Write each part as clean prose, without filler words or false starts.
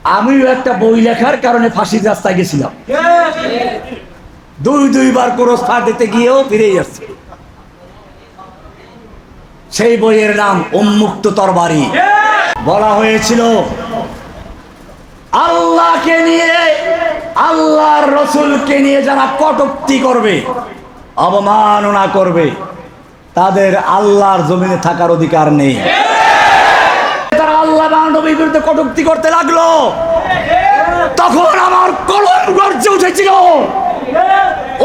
আমিও একটা বই লেখার কারণে ফাঁসির রাস্তায় গেছিলাম, দুইবার ক্রস ফাঁড় দিতে গিয়েও ফিরে আসছে। সেই বইয়ের নাম উন্মুক্ত তরবারি। বলা হয়েছিল আল্লাহকে নিয়ে, আল্লাহর রসুলকে নিয়ে যারা কটূক্তি করবে, অবমাননা করবে, তাদের আল্লাহর জমিনে থাকার অধিকার নেই। তারা আল্লাহ নবীর বিরুদ্ধে কটূক্তি করতে লাগলো, তখন আমার কলম গর্জে উঠেছিল,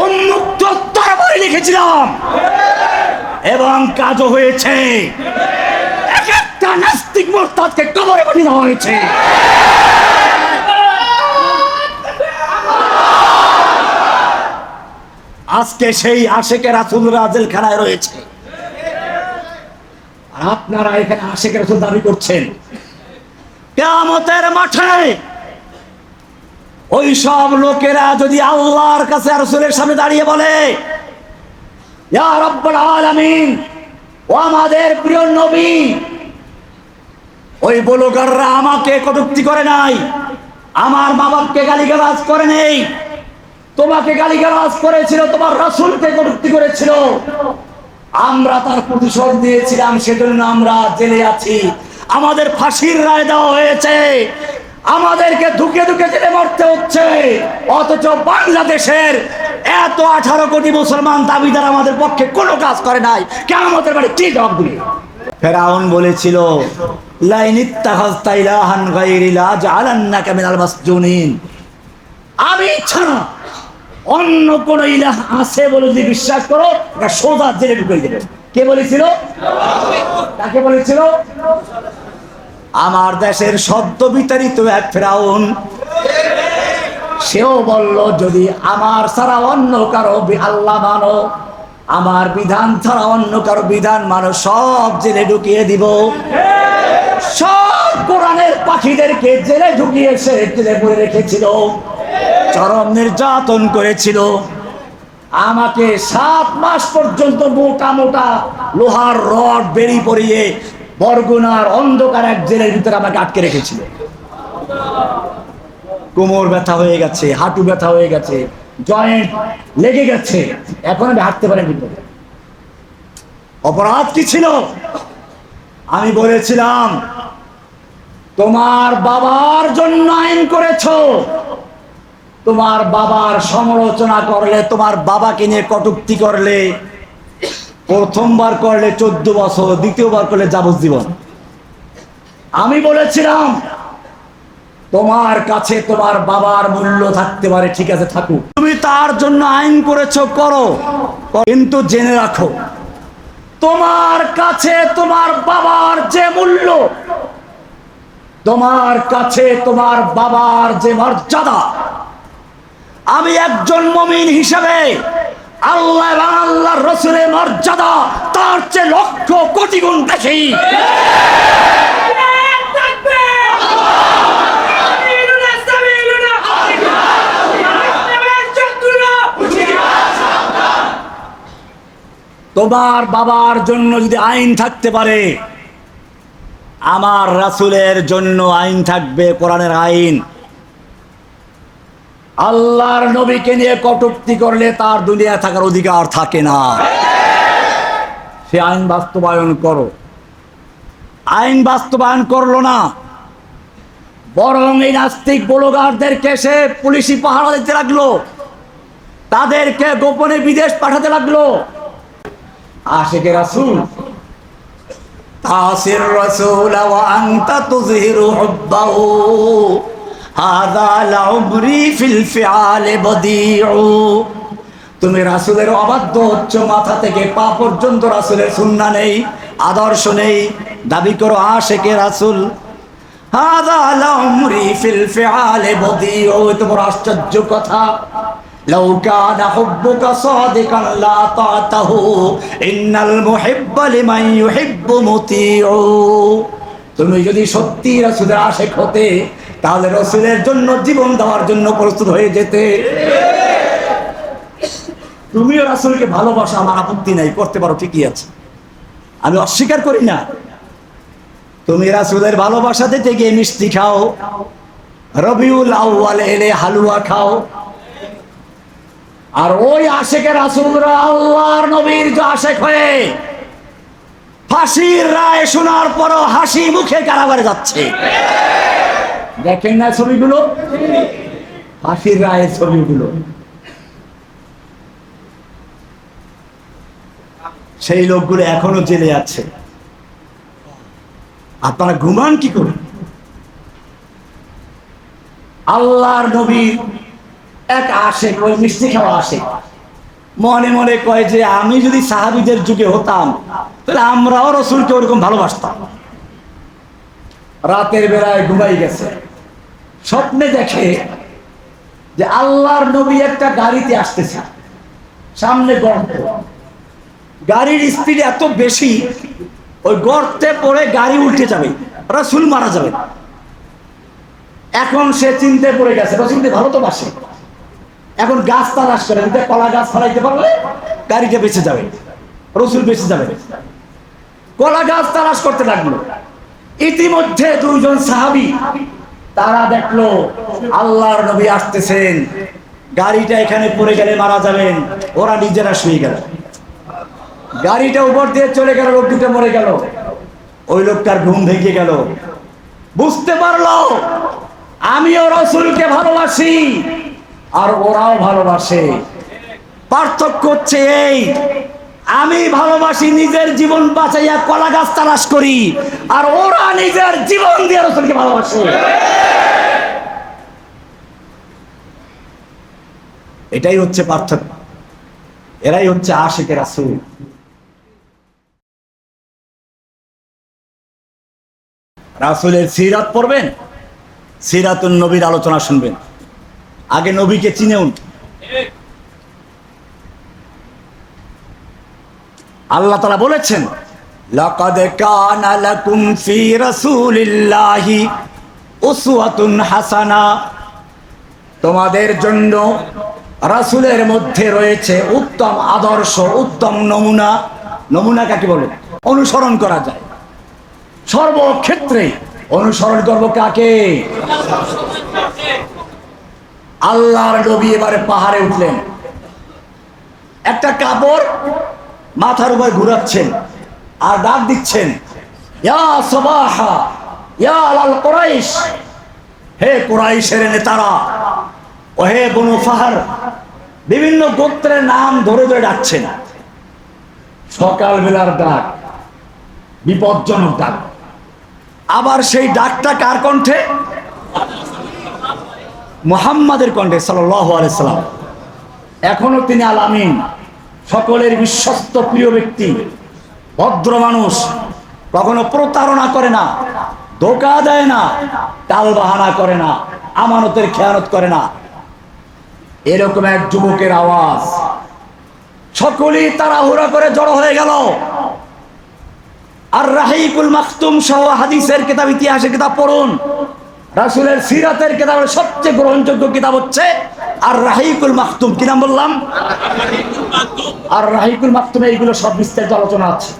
উন্মুক্ত তরবারি লিখেছিলাম এবং কাজও হয়েছে। এক একটা নাস্তিক মুরতাদকে কবরে পাঠানো হয়েছে। আজকে সেই আশেকের রাসূলরা জেলখানায় রয়েছে, আর আপনারা এখানে আশেকের রাসূল দাবি করছেন। কিয়ামতের মাঠে ওই সব লোকেরা যদি আল্লাহর কাছে রাসূলের সামনে দাঁড়িয়ে বলে, ইয়া রাব্বুল আলামিন, ও আমাদের প্রিয় নবী, ওই ব্লগাররা আমাকে কটূক্তি করে নাই, আমার মা বাপকে গালিগালাজ করে নেই, তোমাকে গালিগালাজ করেছিল, তোমার রাসূলকে কটূক্তি করেছিল, আমরা তার প্রতিশোধ দিয়েছিলাম, সেজন্য আমরা জেলে আছি, আমাদের ফাঁসির রায় দেওয়া হয়েছে, আমাদেরকে ধুকে ধুকে জেলে মরতে হচ্ছে, অথচ বাংলাদেশের এত 18 কোটি মুসলমান দাবিদার আমাদের পক্ষে কোনো কাজ করে নাই। কিয়ামতের বাড়ি কি জবাব দিবে? ফেরাউন বলেছিল, লাইন ইত্তাখাযতা ইলাহান গায়রি লা জাআলান্নাকা মিনাল মাসজুনিন, আমি ছাড়া অন্য কোন ইলাহ আছে বলে যদি বিশ্বাস করো, এটা সোজা জেলে ঢুকিয়ে দেবে। কে বলেছিল? কাকে বলেছিল? আমার দেশের সদ্য বিতাড়িত এক ফেরাউন, সেও বলল, যদি আমার ছাড়া অন্য কারো আল্লাহ মানো, আমার বিধান ছাড়া অন্য কারো বিধান মানো, সব জেলে ঢুকিয়ে দিব। সব কোরআনের পাখিদেরকে জেলে ঢুকিয়েছে, জেলে পড়ে রেখেছিল, চরম নির্যাতন করেছিল। আমাকে 7 মাস পর্যন্ত মোটা মোটা লোহার রড বেরি পরিয়ে বরগুনার অন্ধকার এক জেলের ভিতরে আমাকে আটকে রেখেছিল। কোমর ব্যথা হয়ে গেছে, হাঁটু ব্যথা হয়ে গেছে, জয়েন্ট লেগে গেছে, এখন আমি হাঁটতে পারি ভিতরে। অপরাধ কি ছিল? আমি বলেছিলাম, তোমার বাবার জন্য আইন করেছো, তোমার বাবার সমালোচনা করলে, তোমার বাবাকে নিয়ে কটূক্তি করলে, প্রথমবার করলে 14 বছর, দ্বিতীয়বার করলে যাবজ্জীবন। আমি বলেছিলাম, তোমার কাছে তোমার বাবার মূল্য থাকতে পারে, ঠিক আছে থাকুক, তুমি তার জন্য আইন করেছো, করো, কিন্তু জেনে রাখো, তোমার কাছে তোমার বাবার যে মূল্য, তোমার কাছে তোমার বাবার যে মর্যাদা, আমি একজন মুমিন হিসেবে আল্লাহ এবং আল্লাহর রাসূলের মর্যাদা তার চেয়ে লক্ষ কোটি গুণ বেশি। তোমার বাবার জন্য যদি আইন থাকতে পারে, আমার রাসূলের জন্য আইন থাকবে, কোরআনের আইন। আল্লাহর নবীকে নিয়ে কটূক্তি করলে তার দুনিয়া থাকার অধিকার থাকে না। সে আইন বাস্তবায়ন করো। আইন বাস্তবায়ন করলো না, বরং এই নাস্তিক ব্লগারদেরকে সে পুলিশি পাহারা দিতে লাগলো, তাদেরকে গোপনে বিদেশ পাঠাতে লাগলো। আশিকে রাসূল, তাসির রাসূল ওয়া আনতা তুযহিরু হুব্বাহু, হাযা লাউমরি ফিল ফিআল বদিউ। তুমি রাসূলের অবাধ্য হচ্ছ, মাথা থেকে পা পর্যন্ত রাসূলের সুন্নাহ নেই, আদর্শ নেই, দাবি করো আশিকে রাসূল। হাযা লাউমরি ফিল ফিআল বদিউ, এত বড় আশ্চর্য কথা। লাউ কানা হুব্বুকা সাদিকান লা তাতাহু, ইন্নাল মুহিব্বা লিমান ইউহিব্বু মুতিউ। তুমি যদি সত্যি রাসূলের আশিক হতে, তাহলে রাসূলের জন্য জীবন দেওয়ার জন্য প্রস্তুত হয়ে যেতে। তুমিও রাসূলকে ভালোবাসো, আমার আপত্তি নাই, করতে পারো, ঠিকই আছে, আমি অস্বীকার করি না। তুমি রাসূলের ভালোবাসা দিতে গিয়ে মিষ্টি খাও, রবিউল আউয়াল এলে হালুয়া খাও। আর ওই আশেকের রাসূলরা আল্লাহর নবীর যে আশেক হয়ে ফাঁসির রায় শোনার পরও হাসি মুখে কারাগারে যাচ্ছে। দেখেন না ছবিগুলো, ফাঁসির রায়ের ছবিগুলো। সেই লোকগুলো এখনো জেলে আছে। আপনারা ঘুমান কি করে? আল্লাহর নবী এক আশেক, ওই মিষ্টি খাওয়া আশেক, মনে মনে কয় যে আমি যদি সাহাবীদের যুগে হতাম তাহলে আমরাও রাসূলকে ওরকম ভালোবাসতাম। রাতের বেলায় ঘুমাই গেছে, স্বপ্নে দেখে যে আল্লাহর নবী একটা গাড়িতে আসতেছে, সামনে গর্ত, গাড়ির স্পিড এত বেশি ওই গর্তে পড়ে গাড়ি উল্টে যাবে, রাসূল মারা যাবে। এখন সে চিন্তায় পড়ে গেছে, রাসূলকে ভালো তো বাসে, এখন গাছ তালাশ করে, কলা গাছ ফলাইতে পারলে গাড়িটা বেঁচে যাবে, রাসূল বেঁচে যাবে। কলা গাছ তালাশ করতে লাগলো। ইতিমধ্যে দুইজন সাহাবী তারা দেখলো আল্লাহর নবী আসতেছেন, গাড়িটা এখানে পড়ে গেলে মারা যাবেন, ওরা নিজেরা শুয়ে গেল। গাড়িটা উপর দিয়ে চলে গেল, লোক দুটো মরে গেল। ওই লোকটার ঘুম ভেঙে গেল, বুঝতে পারলো আমিও রাসূলকে ভালোবাসি আর ওরাও ভালোবাসে। পার্থক্য হচ্ছে এই, আমি ভালোবাসি নিজের জীবন বাঁচাইয়া কলা গাছ তালাশ করি, আর ওরা নিজের জীবন দিয়ে রাসূলকে ভালোবাসে। এটাই হচ্ছে পার্থক্য। এরাই হচ্ছে আশিকে রাসূল। রাসূলের সিরাত পড়বেন, সিরাতুন নবীর আলোচনা শুনবেন, আগে নবীকে চিনেউন। আল্লাহ তাআলা বলেছেন, লাকাদ কানা লাকুম ফি রাসূলিল্লাহি উসওয়াতুন হাসানা, তোমাদের জন্য রাসূলের মধ্যে রয়েছে উত্তম আদর্শ, উত্তম নমুনা। নমুনা কাকে বলে? অনুসরণ করা যায় সর্বক্ষেত্রে। অনুসরণ করব কাকে? আল্লাহর নবী এবারে পাহাড়ে উঠলেন, একটা কাপড় মাথার উপর ঘুরাচ্ছেন আর ডাক দিচ্ছেন, ইয়া সাবাহা ইয়া আল কুরাইশ, হে কুরাইশের নেতারা, ও হে বনু ফাহর, বিভিন্ন গোত্রের নাম ধরে ধরে ডাকছেন। সকালবেলার ডাক, বিপজ্জনক ডাক। আবার সেই ডাকটা কার কণ্ঠে? মুহাম্মাদের কণ্ঠে সাল্লাল্লাহু আলাইহি সাল্লাম। এখনো তিনি আল আমিন, সকলের বিশ্বস্ত প্রিয় ব্যক্তি, ভদ্র মানুষ, কখনো প্রতারণা করে না, ধোঁকা দেয় না, টালবাহানা করে না, আমানতের খেয়ানত করে না। এরকম এক যুবকের আওয়াজ। সকলেই তাড়াহুড়া করে জড়ো হয়ে গেল। আর রাহিকুল মাকতুম সহ হাদিসের কিতাব, ইতিহাসের কিতাব পড়ুন। রাসূলের সিরাতের কিতাবের সবচেয়ে গ্রহণযোগ্য কিতাব হচ্ছে আর রাহিকুল মাকতুম। কি নাম বললাম? আর রাহিকুল মাকতুমে এইগুলো সব বিস্তারিত আলোচনা আছে।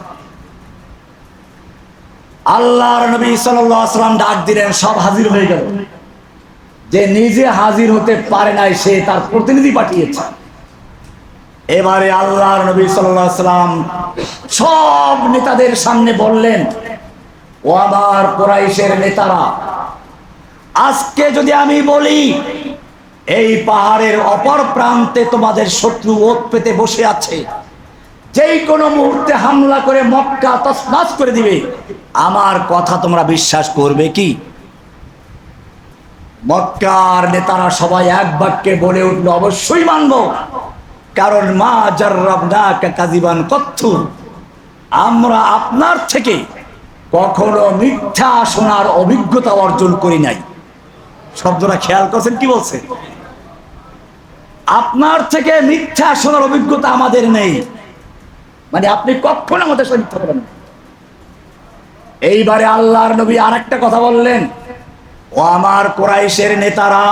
আল্লাহর নবী সাল্লাল্লাহু আলাইহি ওয়াসাল্লাম ডাক দিলেন, সব হাজির হয়ে গেল। যে নিজে হাজির হতে পারে নাই সে তার প্রতিনিধি পাঠিয়েছে। এবারে আল্লাহর নবী সাল্লাল্লাহু আলাইহি ওয়াসাল্লাম সব নেতাদের সামনে বললেন, ও আমার কুরাইশের নেতারা, আজকে যদি আমি বলি এই পাহাড়ের অপর প্রান্তে তোমাদের শত্রু ওত পেতে বসে আছে, যেই কোনো মুহূর্তে হামলা করে মক্কা তছনছ করে দিবে, আমার কথা তোমরা বিশ্বাস করবে কি? মক্কার নেতারা সবাই এক বাক্যে বলে উঠল, অবশ্যই মানব, কারণ মা জাররাবনাকা কাযিবান কত্তু, আমরা আপনার থেকে কখনো মিথ্যা শোনার অভিজ্ঞতা অর্জন করি নাই। শব্দটা খেয়াল করছেন কি বলছে? আপনার থেকে মিথ্যা শোনার অভিজ্ঞতা আমাদের নেই, মানে আপনি কখনো আমাদের সাথে মিথ্যা বলেন না। এইবারে আল্লাহর নবী আরেকটা কথা বললেন, ও আমার কুরাইশের নেতারা,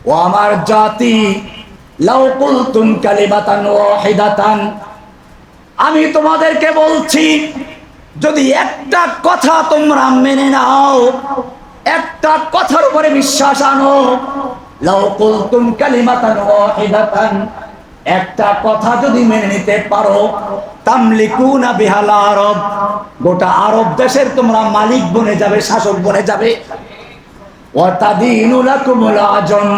ও আমার জাতি, লাউ কুলতুম কালিমাতান ওয়াহিদাতান, আমি তোমাদেরকে বলছি, যদি একটা কথা তোমরা মেনে নাও, একটা কথার উপরে বিশ্বাস আনো। লাউ কুলতুম কালিমাতান ওয়াহিদাতান, একটা কথা যদি মেনে নিতে পারো, তামলিকুনা বিহাল আরব, গোটা আরব দেশের তোমরা মালিক বনে যাবে, শাসক বনে যাবে। ওয়া তাদিনু লাকুমুল আজম,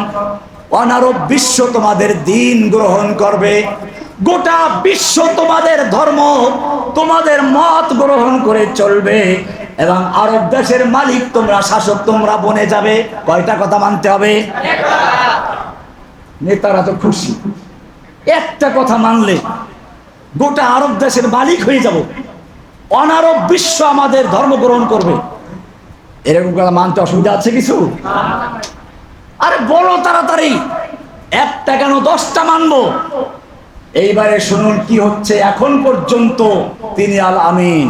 অনারব বিশ্ব তোমাদের দিন গ্রহণ করবে। গোটা বিশ্ব তোমাদের ধর্ম, তোমাদের মত গ্রহণ করে চলবে, এবং আরব দেশের মালিক তোমরা, শাসক তোমরা বনে যাবে। কয়টা কথা মানতে হবে? নেতারা তো খুশি, একটা কথা মানলে গোটা আরব দেশের মালিক হয়ে যাব, অনারব বিশ্ব আমাদের ধর্ম গ্রহণ করবে। এরকম কথা মানতে অসুবিধা আছে কিছু? আরে বলো তাড়াতাড়ি, একটা কেন 10টা মানবো। এইবারে শুনুন কি হচ্ছে। এখন পর্যন্ত তিনি আল আমিন,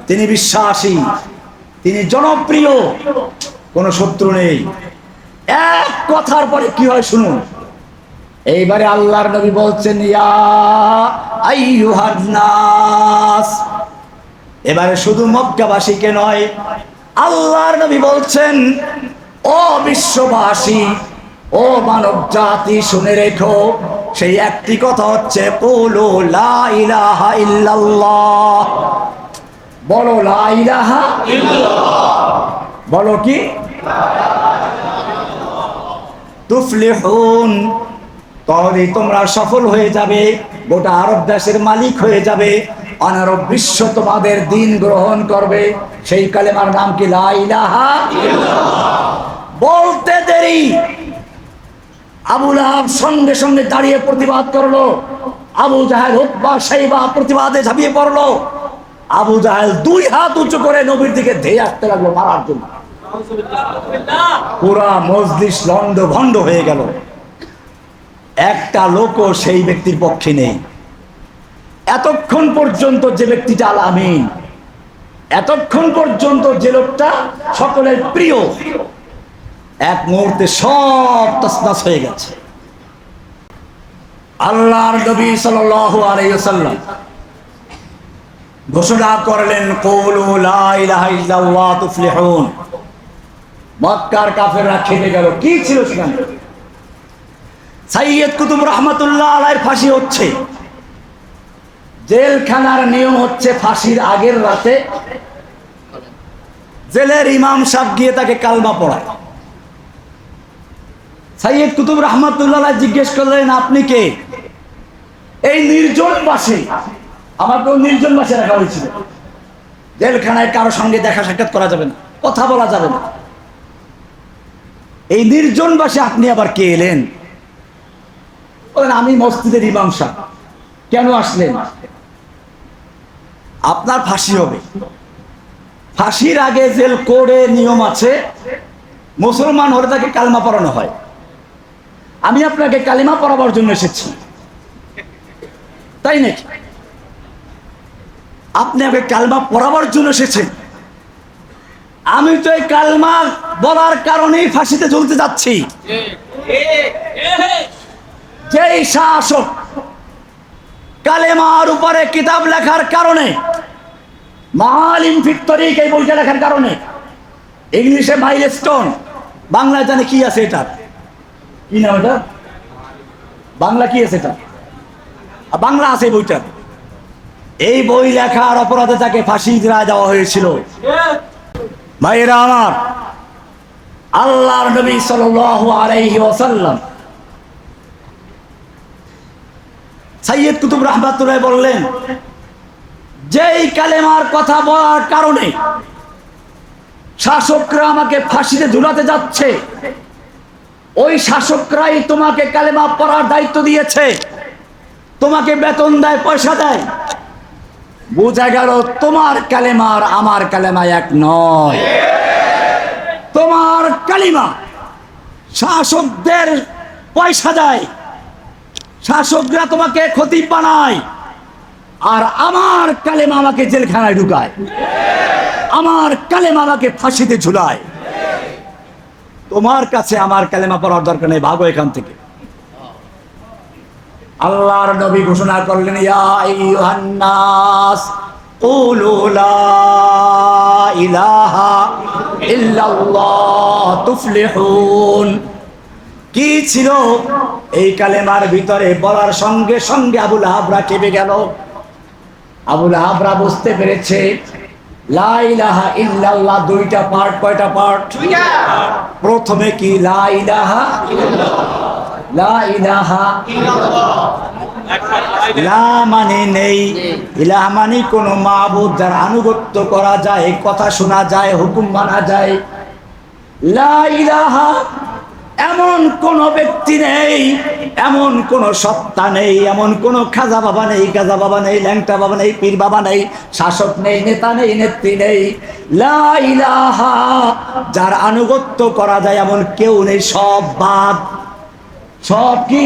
তিনি বিশ্বাসী, তিনি জনপ্রিয়, কোনো শত্রু নেই। এক কথার পরে কি হয় শুনুন। এইবারে আল্লাহর নবী বলছেন, ইয়া আইয়ুহান নাস। এবারে শুধু মক্কাবাসীকে নয়, আল্লাহর নবী বলছেন, ও বিশ্ববাসী, ও মানব জাতি, শুনে রেখো, সেই একটি কথা হচ্ছে, কুলু লা ইলাহা ইল্লাল্লাহ। বলো লা ইলাহা ইল্লাল্লাহ। বলো কি? তুফলিহুন, তাহলে তোমরা সফল হয়ে যাবে, গোটা আরব দেশের মালিক হয়ে যাবে, অনারব বিশ্ব তোমাদের দিন গ্রহণ করবে। সেই কালেমার নাম কি? লা ইলাহা ইল্লাল্লাহ। বলতে দেরি আবু লাহাব সঙ্গে সঙ্গে দাঁড়িয়ে প্রতিবাদ করলো। আবু জাহেল, উতবা, শাইবা প্রতিবাদে ঝাঁপিয়ে পড়লো। আবু জাহেল 2 হাত উঁচু করে নবীর দিকে ধেয়ে আসতে লাগলো মারার জন্য। পুরা মজলিস লন্ড ভন্ড হয়ে গেল। একটা লোকও সেই ব্যক্তির পক্ষে নেই। এতক্ষণ পর্যন্ত যে ব্যক্তিটা আল আমিন, এতক্ষণ পর্যন্ত যে লোকটা সকলের প্রিয়, এক মুহূর্তে সব তছনছ হয়ে গেছে। আল্লাহর নবী সাল্লাল্লাহু আলাইহি ওয়াসাল্লাম ঘোষণা করলেন, কুলু লা ইলাহা ইল্লাল্লাহ তুফলিহুন। মক্কার কাফেররা খেপে গেল। কি ছিল সেখানে? সাইয়্যিদ কুতুব রহমাতুল্লাহ আলাইহির ফাঁসি হচ্ছে। জেলখানার নিয়ম হচ্ছে, ফাঁসির আগের রাতে জেলের ইমাম সাহেব গিয়ে তাকে কালমা পড়ায়। সাইয়্যিদ কুতুব রহমাতুল্লাহ আলাইহি জিজ্ঞেস করলেন, আপনি কে? এই নির্জন বাসে, আমাকে নির্জন বাসে রাখা হয়েছিল। জেলখানায় কারো সঙ্গে দেখা সাক্ষাৎ করা যাবে না, কথা বলা যাবে না। এই নির্জন বাসে আপনি আবার কে এলেন? বলেন, আমি মসজিদের ইমাম সাহেব। কেন আসলেন? আপনার ফাঁসি হবে। ফাঁসির আগে জেল কোডে নিয়ম আছে, মুসলমান হলে তাকে কালেমা পড়ানো হয়। আমি আপনাকে কালেমা পড়াবার জন্য এসেছি, তাই নাকি? আপনি আমাকে কালেমা পড়াবার জন্য এসেছেন। আমি তো এই কালেমা বলার কারণেই ফাঁসিতে ঝুলতে যাচ্ছি। যেই শাসক কালেমার উপরে কিতাব লেখার কারণে, মাআলিম ফিত তরিক এই বইটা লেখার কারণে, ইংলিশে মাইলস্টোন, বাংলায় জানে কি আছে এটা? কি নাম এটা? বাংলা কি আছে এটা? বাংলা আছে বইটা। এই বই লেখার অপরাধে তাকে ফাঁসির রায় দেওয়া হয়েছিল। ভাইরা আমার, আল্লাহর নবী সাল্লাল্লাহু আলাইহি ওয়াসাল্লাম সাইয়্যিদ কুতুব রহমাতুল্লাহ বললেন, যেই কালেমার কথা বলার কারণে শাসকরা আমাকে ফাঁসিতে ঝুলাতে যাচ্ছে, ওই শাসকরাই তোমাকে কালেমা পড়ার দায়িত্ব দিয়েছে, তোমাকে বেতন দেয়, পয়সা দেয়। বোঝা গেল তোমার কালেমা আর আমার কালেমা এক নয়। তোমার কালিমা শাসকদের পয়সা দেয়, শাসকরা তোমাকে খতিব বানায়, আর আমার কালেমা আমাকে জেলখানায় ঢুকায়, আমার কালেমা আমাকে ফাঁসিতে ঝুলায়। তোমার কাছে আমার কালেমা পড়ার দরকার নেই, ভাগো এখান থেকে। আল্লাহর নবী ঘোষণা করলেন, ইয়া আইয়ুহান নাস কুলু লা ইলাহা ইল্লাল্লাহ তুফলিহুন। কি ছিল এই কালেমার ভিতরে? বলার সঙ্গে সঙ্গে আবু লাহাবরা কেঁপে গেল। আবু লাহাবরা বুঝতে পেরেছে লা ইলাহা ইল্লাল্লাহ দুইটা পার্ট। কয়টা পার্ট? প্রথমে কি লা ইলাহা লা ইলাহা লা মানে নেই, ইলাহা মানে কোনো মাবুদ যার আনুগত্য করা যায়, কথা শোনা যায়, হুকুম মানা যায়। লা ইলাহা এমন কোন ব্যক্তি নেই, এমন কোন সত্তা নেই, এমন কোন খাজা বাবা নেই, গাজা বাবা নেই, ল্যাংটা বাবা নেই, পীর বাবা নেই, শাসক নেই, নেতা নেই, নেত্রী নেই। লা ইলাহা যার আনুগত্য করা যায় এমন কেউ নেই, সব বাদ। সব কি?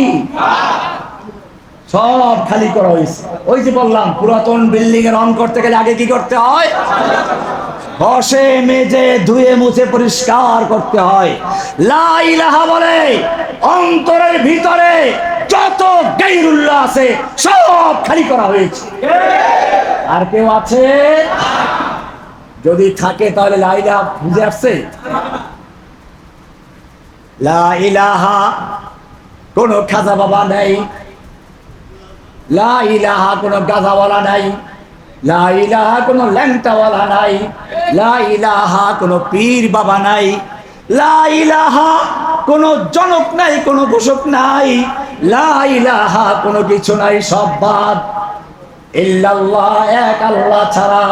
সব খালি করা হয়েছে। ওই যে বললাম পুরাতন বিল্ডিং এর রং করতে গেলে আগে কি করতে হয়? ঘষে মেজে ধুয়ে মুছে পরিষ্কার করতে হয়। লা ইলাহা বলে অন্তরের ভিতরে যত গায়রুল্লাহ আছে সব খালি করা হয়েছে। আর কেউ আছে? যদি থাকে তাহলে লা ইলাহা বুঝে আসছে? লা ইলাহা কোন খাজা বাবা নাই, লা ইলাহা কোন গাজাওয়ালা নাই, লা ইলাহা কোন ল্যাংটাওয়ালা নাই, লা ইলাহা কোন পীর বাবা নাই, লা ইলাহা কোন জনক নাই, কোন ঘোষক নাই, লা ইলাহা কোন কিছু নাই, সব বাদ। ইল্লাল্লাহ এক আল্লাহ ছাড়া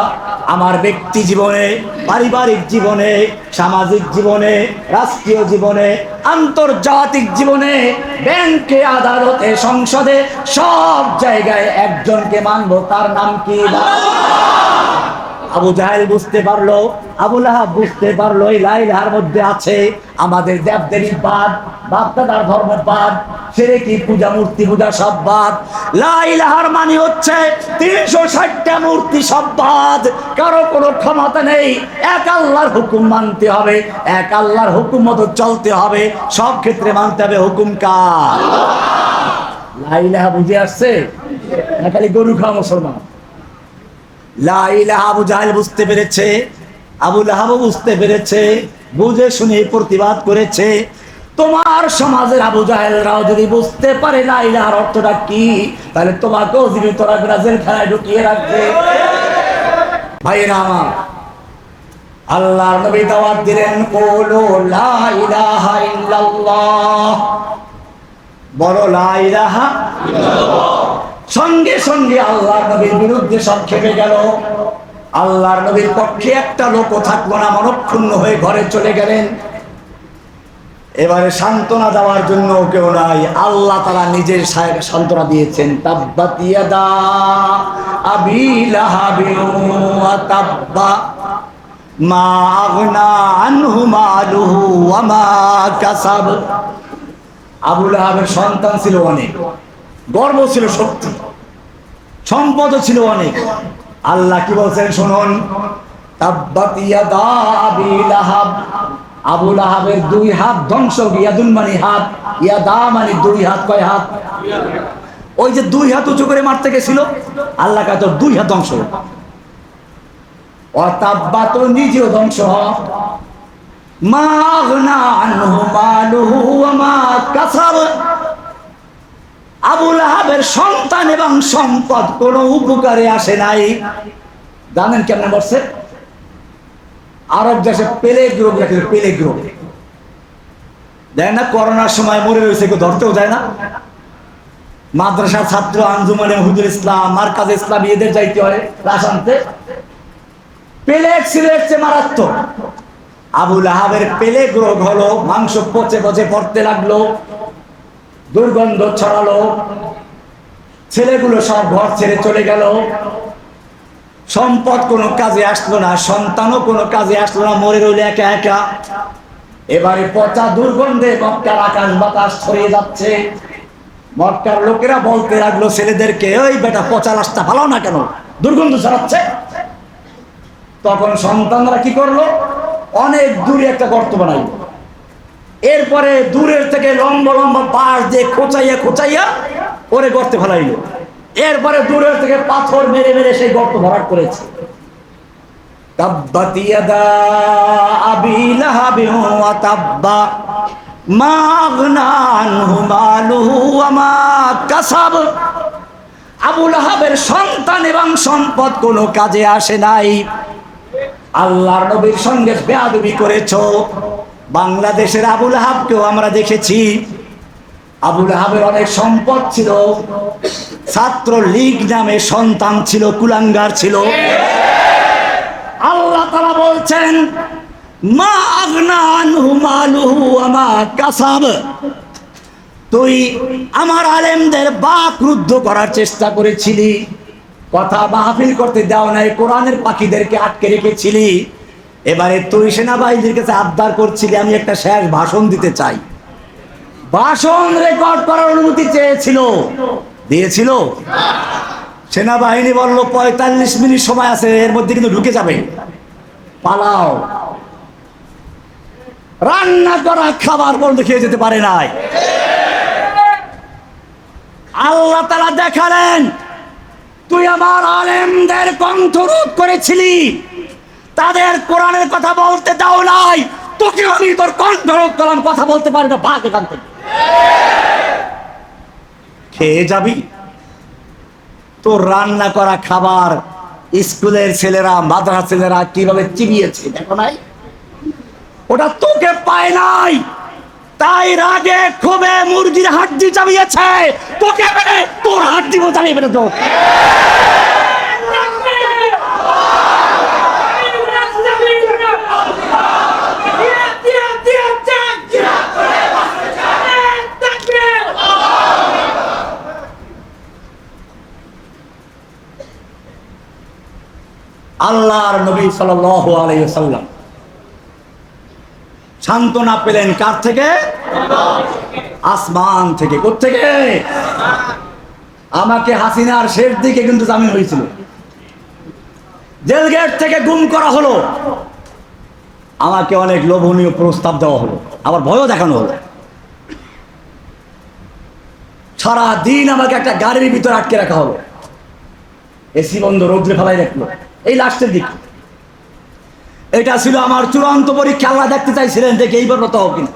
আমার ব্যক্তি জীবনে, পারিবারিক জীবনে, সামাজিক জীবনে, রাষ্ট্রীয় জীবনে, আন্তর্জাতিক জীবনে, ব্যাংকে, আদালতে, সংসদে, সব জায়গায় একজনকে মানবো। তার নাম কি? আবু জাহেল বুঝতে পারলো, আবু লাহাব বুঝতে পারলো এই লা ইলাহার মধ্যে আছে আমাদের দেবদেবী বাদ, বাপদাদার ধর্ম বাদ, শিরকি পূজা, মূর্তি পূজা সব বাদ। লা ইলাহার মানে হচ্ছে 360টা মূর্তি সব বাদ, কারো কোনো ক্ষমতা নেই। এক আল্লাহর হুকুম মানতে হবে, এক আল্লাহর হুকুম মতো চলতে হবে, সব ক্ষেত্রে মানতে হবে হুকুম কার? লা ইলাহা বুঝে আসছে না খালি গরু খাওয়া মুসলমান? লা ইলাহা আবু জাহেল বুঝতে পেরেছে, আবু লাহাবও বুঝতে পেরেছে, বুঝে শুনে প্রতিবাদ করেছে। তোমার সমাজের আবু জাহেলরাও যদি বুঝতে পারে লা ইলাহার অর্থটা কি, তাহলে তোমাকেও জীবিত রাখবে, জেলখানায় ঢুকিয়ে রাখবে। ভাইরা আমার, আল্লাহর নবী দাওয়াত দিলেন কুলু লা ইলাহা ইল্লাল্লাহ, বলো লা ইলাহা ইল্লাল্লাহ। সঙ্গে সঙ্গে আল্লাহর নবীর বিরুদ্ধে সব খেপে গেল। আল্লাহর নবীর পক্ষে একটা লোকও থাকলো না, মনক্ষুণ্ণ হয়ে ঘরে চলে গেলেন। এবারে সান্ত্বনা দেওয়ার জন্য কেউ নাই, আল্লাহ তাআলা নিজের সান্ত্বনা দিয়েছেন। তাব্বাত ইয়াদা আবি লাহাবিন ওয়া তাব্বা মা আগনা আনহু মালুহু ওয়া মা কাসাব। আবু লাহাবের সন্তান ছিল অনেক, গর্ব ছিল, শক্তি, সম্পদ ছিল অনেক। আল্লাহ কি বলছেন শুনুন, তাব্বাত ইয়াদা আবি লাহাব, আবু লাহাবের দুই হাত ধ্বংস। ইয়াদুন মানে হাত, ইয়াদা মানে দুই হাত। কয় হাত? ওই যে দুই হাত উঁচু করে মারতে গেছিল, আল্লাহ কাছে দুই হাত ধ্বংস। ও তাব্বাত নিজেও ধ্বংস। মা আগনা আনহু মালুহু ওয়া মা কাসাব, আবু লাহাবের সন্তান এবং সম্পদ কোনো উপকারে আসে নাই। জানেন কেমনে মরছে? আরব দেশে প্লেগ রোগ লেখে, প্লেগ রোগ। দেয় না, করোনার সময় মরে রয়েছে, কেউ ধরতেও যায় না। মাদ্রাসার ছাত্র, আঞ্জুমানে হুজুর ইসলাম, মারকাজ ইসলাম, এদের যাইতে হয় লাশ আনতে। প্লেগ ছিল এর চেয়ে মারাত্মক। আবু লাহাবের প্লেগ রোগ হলো, মাংস পচে পচে পড়তে লাগলো, দুর্গন্ধ ছড়ালো, ছেলেগুলো সব ঘর ছেড়ে চলে গেল, সম্পদ কোনো কাজে আসলো না, সন্তানও কোনো কাজে আসলো না, মরে রইল একা একা। এবারে পচা দুর্গন্ধে মক্কার আকাশ বাতাস ছড়িয়ে যাচ্ছে। মক্কার লোকেরা বলতে লাগলো ছেলেদেরকে, ওই বেটা পচা লাশটা ভালো না কেন, দুর্গন্ধ ছড়াচ্ছে। তখন সন্তানরা কি করলো, অনেক দূরে একটা গর্ত বানাইলো, এরপরে দূরের থেকে লম্বা লম্বা বাঁশ দিয়ে খোঁচাইয়া খোঁচাইয়া ওরে গর্তে ফেলাইলো। এরপরে দূরের থেকে পাথর মেরে মেরে সেই গর্ত ভরাট করেছে। তাব্বাত ইয়াদা আবি লাহাবিন ওয়া তাব্বা মা আগনা আনহু মালুহু ওয়া মা কাসাব। আবু লাহাবের সন্তান এবং সম্পদ কোনো কাজে আসে নাই। আল্লাহর নবীর সঙ্গে বেয়াদবি করেছো। বাংলাদেশের আবু লাহাবকেও আমরা দেখেছি। আবু লাহাবের অনেক সম্পদ ছিল, ছাত্র লীগ নামে সন্তান ছিল, কুলাঙ্গার ছিল। আল্লাহ তাআলা বলছেন মা আগনা আনহু মালুহু ওয়া মা কাসাব। তুই আমার আলেমদের বাক রুদ্ধ করার চেষ্টা করেছিলি, কথা মাহফিল করতে দাও নাই, কোরআনের পাখিদেরকে আটকে রেখেছিলি। এবারে তুই সেনাবাহিনীর কাছে আবদার করছিলি আমি একটা শেষ ভাষণ দিতে চাই। ভাষণ রেকর্ড করার অনুমতি চেয়েছিল, দিয়েছিল? সেনাবাহিনী বলল 45 মিনিট সময় আছে, এর মধ্যে কিন্তু ঢুকে যাবে, পালাও। রান্না করা খাবার বন্ধ খেয়ে যেতে পারে নাই। আল্লাহ তাআলা দেখালেন তুই আমার আলেমদের কণ্ঠরোধ করেছিলি, তাদের কোরআনের কথা বলতে দাও নাই, তোকে আমি তোর কণ্ঠরোধ করলাম, কথা বলতে পারি না, ভাগ এখান থেকে। খেয়ে যাবি? তোর রান্না করা খাবার স্কুলের ছেলেরা, মাদ্রাসার ছেলেরা কিভাবে চিবিয়েছে দেখো নাই? ওটা তোকে পায় নাই, তাই রাগে ক্ষোভে মুরগির হাড্ডি চাবিয়েছে, তোকে মেরে তোর হাড্ডি চালিয়ে মেরে তো। আল্লাহর নবী সাল্লাল্লাহু আলাইহি ওয়াসাল্লাম সান্ত্বনা পেলেন কার থেকে? আসমান থেকে। কোত্থেকে? আমাকে হাসিনার শেষ দিকে কিন্তু জামিন হয়েছিল, জেল গেট থেকে গুম করা হলো, আমাকে অনেক লোভনীয় প্রস্তাব দেওয়া হলো, আবার ভয়ও দেখানো হলো। সারা দিন আমাকে একটা গাড়ির ভিতরে আটকে রাখা হলো, এসি বন্ধ, রোদ্রে ফেলাই রাখলো। এই লাস্টের দিকে এটা ছিল আমার চূড়ান্ত পরীক্ষা। আল্লাহ দেখতে চাইছিলেন দেখে এইবার মতো হোক কিনা,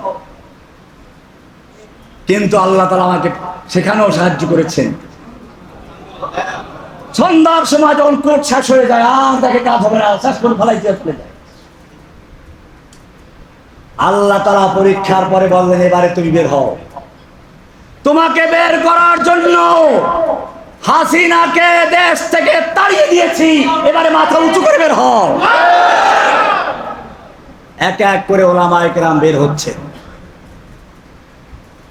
কিন্তু আল্লাহ তাআলা আমাকে সেখানেও সাহায্য করেছেন। সন্ধ্যার সময় যখন কোর্ট শেষ হয়ে যায়, আর দেখে কাজ হবে না, শেষ করে ফেলাইতে চলে যায়। আল্লাহ তাআলা পরীক্ষার পরে বললেন এবারে তুমি বের হও। তোমাকে বের করার জন্য হাসিনাকে দেশ থেকে তাড়িয়ে দিয়েছি, এবারে মাথা উঁচু করে বের হও। এক এক করে উলামায়ে কেরাম বের হচ্ছে।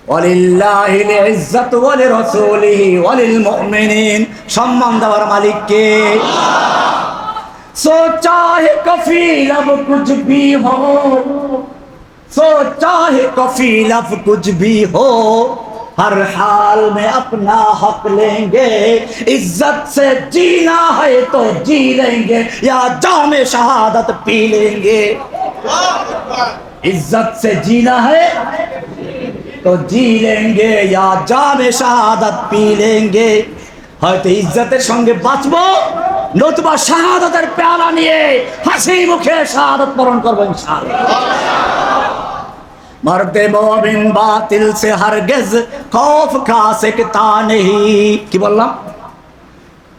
ওয়ালিল্লাহিল ইজ্জাতু ওয়া লিরাসূলিহি ওয়া লিল মুমিনিন। সম্মান দেওয়ার মালিক কে? সো চাহে কফিল আব কুছ ভি হো, সো চাহে কফিল আব কুছ ভি হো, हर हाल में अपना हक लेंगे, इज्जत से जीना है तो जी लेंगे, या जाम शहादत पी लेंगे। इज्जत से जीना है तो जी लेंगे, या जाम शहादत पी लेंगे। হয়তো ইজ্জতের সঙ্গে বাঁচবো, নতুবা শাহাদাতের পেয়ালা নিয়ে হাসি মুখে শাহাদাত বরণ করবো ইনশাআল্লাহ। मर्दे मोमिन बातिल से हरगिज खौफ खा सकता नहीं। की बोलना?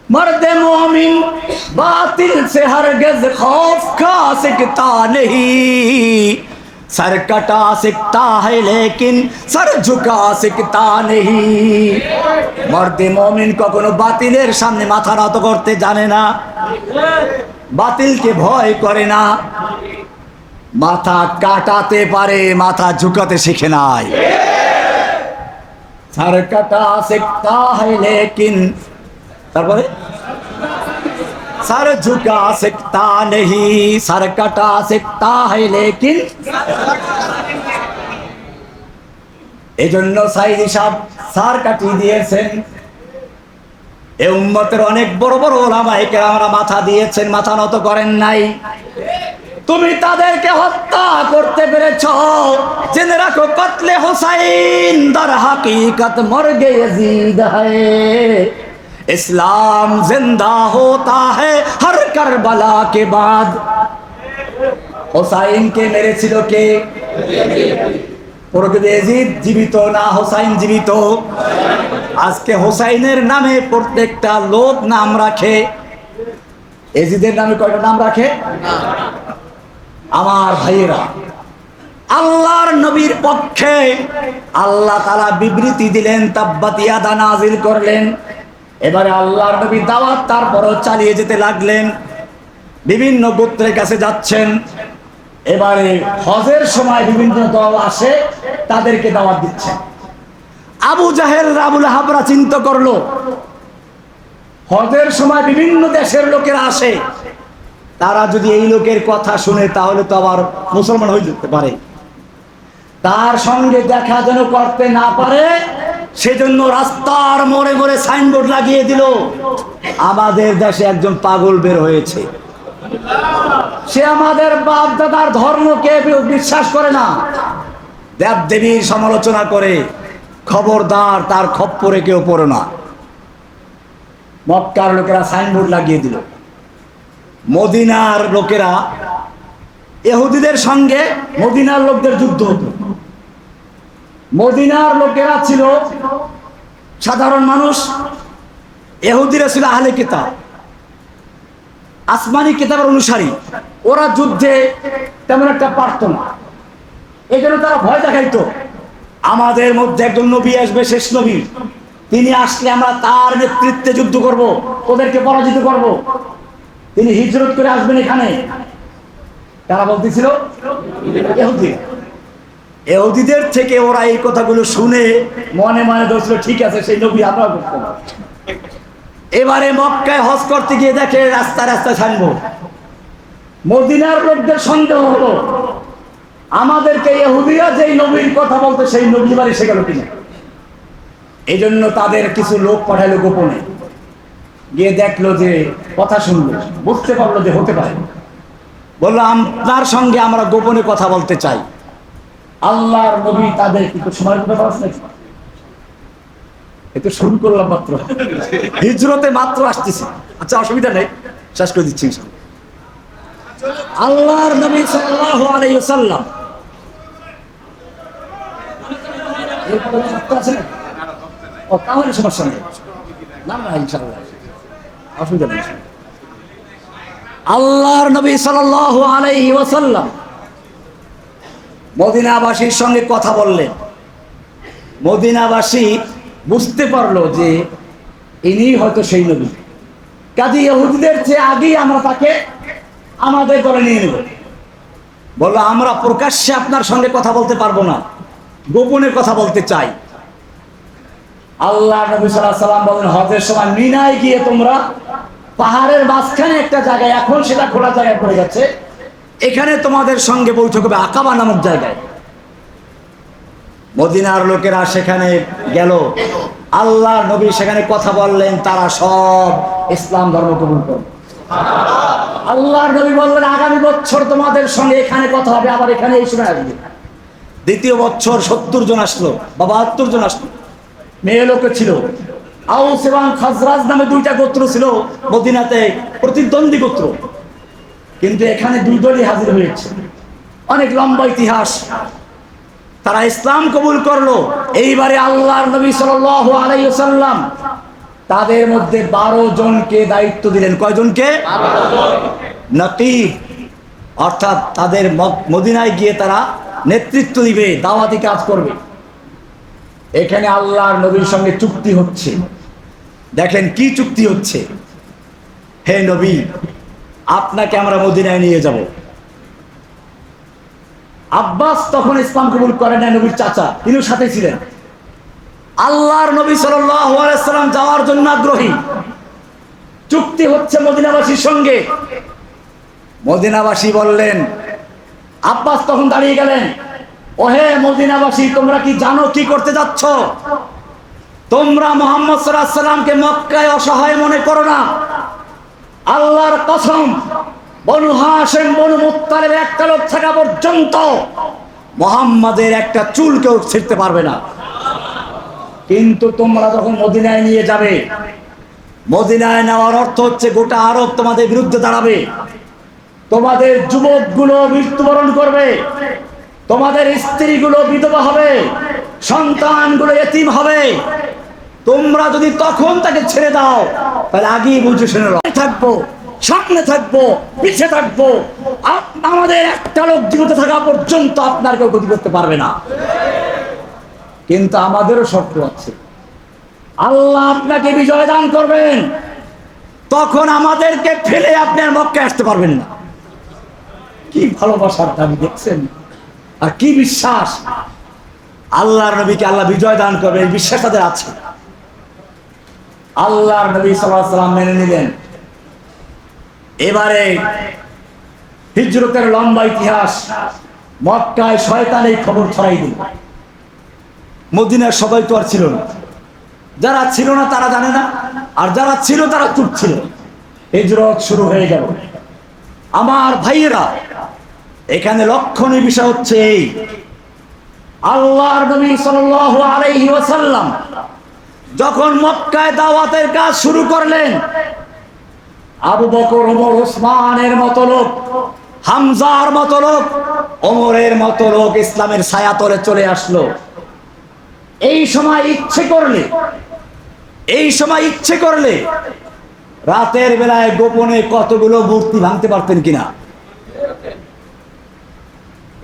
मर्दे मोमिन बातिल से हरगिज खौफ खा सकता नहीं, सर कटा सकता है लेकिन सर झुका सकता नहीं। मर्दे मोमिन কখনো বাতিলের সামনে মাথা নত করতে জানে না, বাতিলকে ভয় করে না, মাথা কাটাতে পারে, মাথা ঝুঁকাতে শিখে নাই। सर कटा सकता है लेकिन, তারপরে सर झुका सकता नहीं, सर कटा सकता है लेकिन। এজন্য সাইদি সাহেব সার কাটিয়ে দিয়েছেন। এই উম্মতের অনেক বড় বড় ওলামায়ে কেরামরা মাথা দিয়েছেন, মাথা নত করেন নাই। তুমি তাদেরকে হত্যা করতে পেরেছ, জেনে রাখো কতলে হুসাইন দর হাকিকত মরগে ইয়াজিদ है, इस्लाम जिंदा होता है हर करबला के बाद। হোসাইনকে মেরেছিল কে? প্রকৃত ইয়াজিদ জীবিত না হোসাইন জীবিত? আজকে হোসাইনের নামে প্রত্যেকটা লোক নাম রাখে, ইয়াজিদের নামে কয়টা নাম রাখে? আমার ভাইয়েরা, আল্লাহর নবীর পক্ষে আল্লাহ তাআলা বিবৃতি দিলেন, তাব্বাত ইয়াদা নাজিল করলেন। এবারে আল্লাহর নবী দাওয়াত তারপরও চালিয়ে যেতে লাগলেন, বিভিন্ন গোত্রের কাছে যাচ্ছেন। এবারে হজের সময় বিভিন্ন দল আসে, তাদেরকে দাওয়াত দিচ্ছেন। আবু জাহেল আবুল আহাবরা চিন্তা করলো, হজের সময় বিভিন্ন দেশের লোকেরা আসে, তারা যদি এই লোকের কথা শুনে তাহলে তো আবার মুসলমান হয়ে যেতে পারে, তার সঙ্গে দেখা যেন করতে না পারে, সেজন্য রাস্তার মোড়ে মোড়ে সাইনবোর্ড লাগিয়ে দিল, আমাদের দেশে একজন পাগল বের হয়েছে, সে আমাদের বাপ দাদার ধর্মকে বিশ্বাস করে না, দেব দেবীর সমালোচনা করে, খবরদার তার খপ্পরে কেউ পড়ো না। মক্কার লোকেরা সাইনবোর্ড লাগিয়ে দিল। মদিনার লোকেরা, ইহুদিদের সঙ্গে মদিনার লোকদের যুদ্ধ হতো। মদিনার লোকেরা ছিল সাধারণ মানুষ, ইহুদিরা ছিল আহলে কিতাব, আসমানি কিতাবের অনুসারী, ওরা যুদ্ধে তেমন একটা পারত না, এই জন্য তারা ভয় দেখাইতো, আমাদের মধ্যে একজন নবী আসবে, শেষ নবী, তিনি আসলে আমরা তার নেতৃত্বে যুদ্ধ করব, ওদেরকে পরাজিত করব, তিনি হিজরত করে আসবেন এখানে। তারা বলতেছিল ইহুদিদের থেকে ওরা এই কথাগুলো শুনে মনে মনে ধরছিল, ঠিক আছে সেই নবী আমরা করতে পারবো। এবারে মক্কায় হজ করতে গিয়ে দেখে রাস্তা রাস্তায় সাইনবোর্ড। মদিনার লোকদের সন্দেহ হলো, আমাদেরকে ইহুদিরা যেই নবীর কথা বলতে সেই নবী বাড়ি এসে গেল কিনা। এই জন্য তাদের কিছু লোক পাঠাইলো গোপনে, গিয়ে দেখলো যে কথা শুনলো, বুঝতে পারলো যে হতে পারে, বললো আপনার সঙ্গে আমরা গোপনে কথা বলতে চাই। আল্লাহর নবী তাদের কিছু সময়ের কথা বলছে, এতো শুরু করলাম মাত্র, হিজরতে মাত্র আসতেছি, আচ্ছা অসুবিধা নেই, শেষ করে দিচ্ছি। আল্লাহর নবী সাল্লাল্লাহু আলাইহি ওয়াসাল্লাম তাহলে সমস্যা নেই, না না ইনশাআল্লাহ অসুবিধা নেই। আল্লাহর নবী সাল্লাল্লাহু আলাইহি ওয়াসাল্লাম মদিনাবাসীর সঙ্গে কথা বললেন। মদিনাবাসী বুঝতে পারলো যে ইনি হয়তো সেই নবী, কাজে ইহুদিদের চেয়ে আগেই আমরা তাকে আমাদের দলে নিয়ে নেব। বললো আমরা প্রকাশ্যে আপনার সঙ্গে কথা বলতে পারবো না, গোপনে কথা বলতে চাই। আল্লাহ নবী সাল্লাল্লাহু আলাইহি ওয়াসাল্লাম বলেন, হজের সময় মিনায় গিয়ে তোমরা পাহাড়ের মাঝখানে একটা জায়গায়, এখন সেটা খোলা জায়গায় পড়ে গেছে, এখানে তোমাদের সঙ্গে বৈঠক হবে আকাবা নামক জায়গায়। মদিনার লোকেরা সেখানে গেল, আল্লাহ নবী সেখানে কথা বললেন, তারা সব ইসলাম ধর্ম কবুল করল। আল্লাহর নবী বললেন, আগামী বছর তোমাদের সঙ্গে এখানে কথা হবে, আবার এখানে এই সময় আসবে। দ্বিতীয় বছর 70 জন আসলো বা 72 জন আসলো, মেয়ে লোক ছিল। আউস এবং খাজরাজ নামে দুইটা গোত্র ছিল মদিনাতে, প্রতিদ্বন্দ্বী গোত্র, কিন্তু এখানে দুই দলই হাজির হয়েছে, অনেক লম্বা ইতিহাস। তারা ইসলাম কবুল করলো। এইবারে আল্লাহর নবী সাল্লাল্লাহু আলাইহি ওয়াসাল্লাম তাদের মধ্যে 12 জনকে দায়িত্ব দিলেন। কয়জনকে? 12 জন। নকিব, অর্থাৎ তাদের মদিনায় গিয়ে তারা নেতৃত্ব দিবে, দাওয়াতি কাজ করবে। এখানে আল্লাহর নবীর সঙ্গে চুক্তি হচ্ছে। দেখেন কি চুক্তি হচ্ছে, হে নবী আপনাকে আমরা মদিনায় নিয়ে যাব। আব্বাস তখন ইসলাম কবুল করেন না, নবীর চাচা, তিনিও সাথে ছিলেন। আল্লাহর নবী সাল্লাল্লাহু আলাইহি ওয়াসাল্লাম যাওয়ার জন্য আগ্রহী। চুক্তি হচ্ছে মদিনাবাসীর সঙ্গে। মদিনাবাসী বললেন, আব্বাস তখন দাঁড়িয়ে গেলেন, ওহে মদিনাবাসী, তোমরা কি জানো কি করতে যাচ্ছ? তোমরা মুহাম্মদ সাল্লাল্লাহু আলাইহি ওয়াসাল্লামকে মক্কায় অসহায় মনে করো না। আল্লাহর কসম, বনু হাশিম বনু মুত্তালিব একটা লোক থাকা পর্যন্ত মুহাম্মাদের একটা চুল কেউ ছিঁড়তে পারবে না। কিন্তু তোমরা যখন মদিনায় নিয়ে যাবে, মদিনায় নেওয়ার অর্থ হচ্ছে গোটা আরব তোমাদের বিরুদ্ধে দাঁড়াবে, তোমাদের যুবকগুলো মৃত্যুবরণ করবে, তোমাদের স্ত্রীগুলো বিধবা হবে, সন্তানগুলো এতিম হবে। তোমরা যদি তখন তাকে ছেড়ে দাও তাহলে আগেই বুঝে শুনে থাকবো, সামনে থাকবো, পিছিয়ে থাকবো, আমাদের একটা লোক জীবিত থাকা পর্যন্ত আপনার কেউ ক্ষতি করতে পারবে না। কিন্তু আমাদেরও শর্ত আছে, আল্লাহ আপনাকে বিজয় দান করবেন, তখন আমাদেরকে ফেলে আপনি আর মক্কায় আসতে পারবেন না। কি ভালোবাসার দাবি দেখছেন, আর কি বিশ্বাস! আল্লাহর নবীকে আল্লাহ বিজয় দান করবে এই বিশ্বাস তাদের আছে। আল্লাহর নবী সাল্লাল্লাহু আলাইহি ওয়াসাল্লাম মেনে নিলেন। এবারে হিজরতের লম্বা ইতিহাস, মক্কায় শয়তান এই খবর ছড়াই দিল। মদিনার সবাই তো আর ছিল না, যারা ছিল না তারা জানে না, আর যারা ছিল তারা চুপ ছিল। হিজরত শুরু হয়ে গেল। আমার ভাইয়েরা, এখানে লক্ষণীয় বিষয় হচ্ছে এই, আল্লাহর নবী সাল্লাল্লাহু আলাইহি ওয়াসাল্লাম যখন মক্কায় দাওয়াতের কাজ শুরু করলেন, আবু বকর, ওমর, ওসমানের মতো লোক, হামজার মতো লোক, ওমরের মতো লোক ইসলামের ছায়াতলে চলে আসলো। এই সময় ইচ্ছে করলে রাতের বেলায় গোপনে কতগুলো মূর্তি ভাঙতে পারতেন কিনা?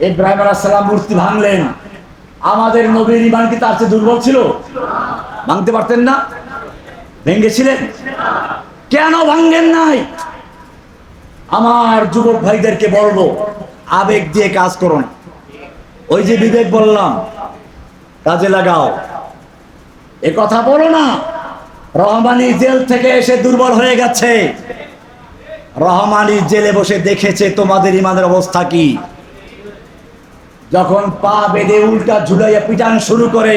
ইব্রাহিম আলাইহিস সালাম মূর্তি ভাঙলেন, আমাদের নবীর ঈমান কি তার চেয়ে দুর্বল ছিল? ভাঙতে পারতেন না? ভেঙেছিলেন? কেন ভাঙেন নাই? আমার যুবক ভাইদেরকে বলবো, আবেগ দিয়ে কাজ করো না। ওই যে বিবেক বললাম, কাজে লাগাও। এ কথা বলো না রহমানি জেল থেকে এসে দুর্বল হয়ে গেছে। রহমানি জেলে বসে দেখেছে তোমাদের ঈমানের অবস্থা কি। যখন পা বেঁধে উল্টা ঝুলাইয়া পিটান শুরু করে,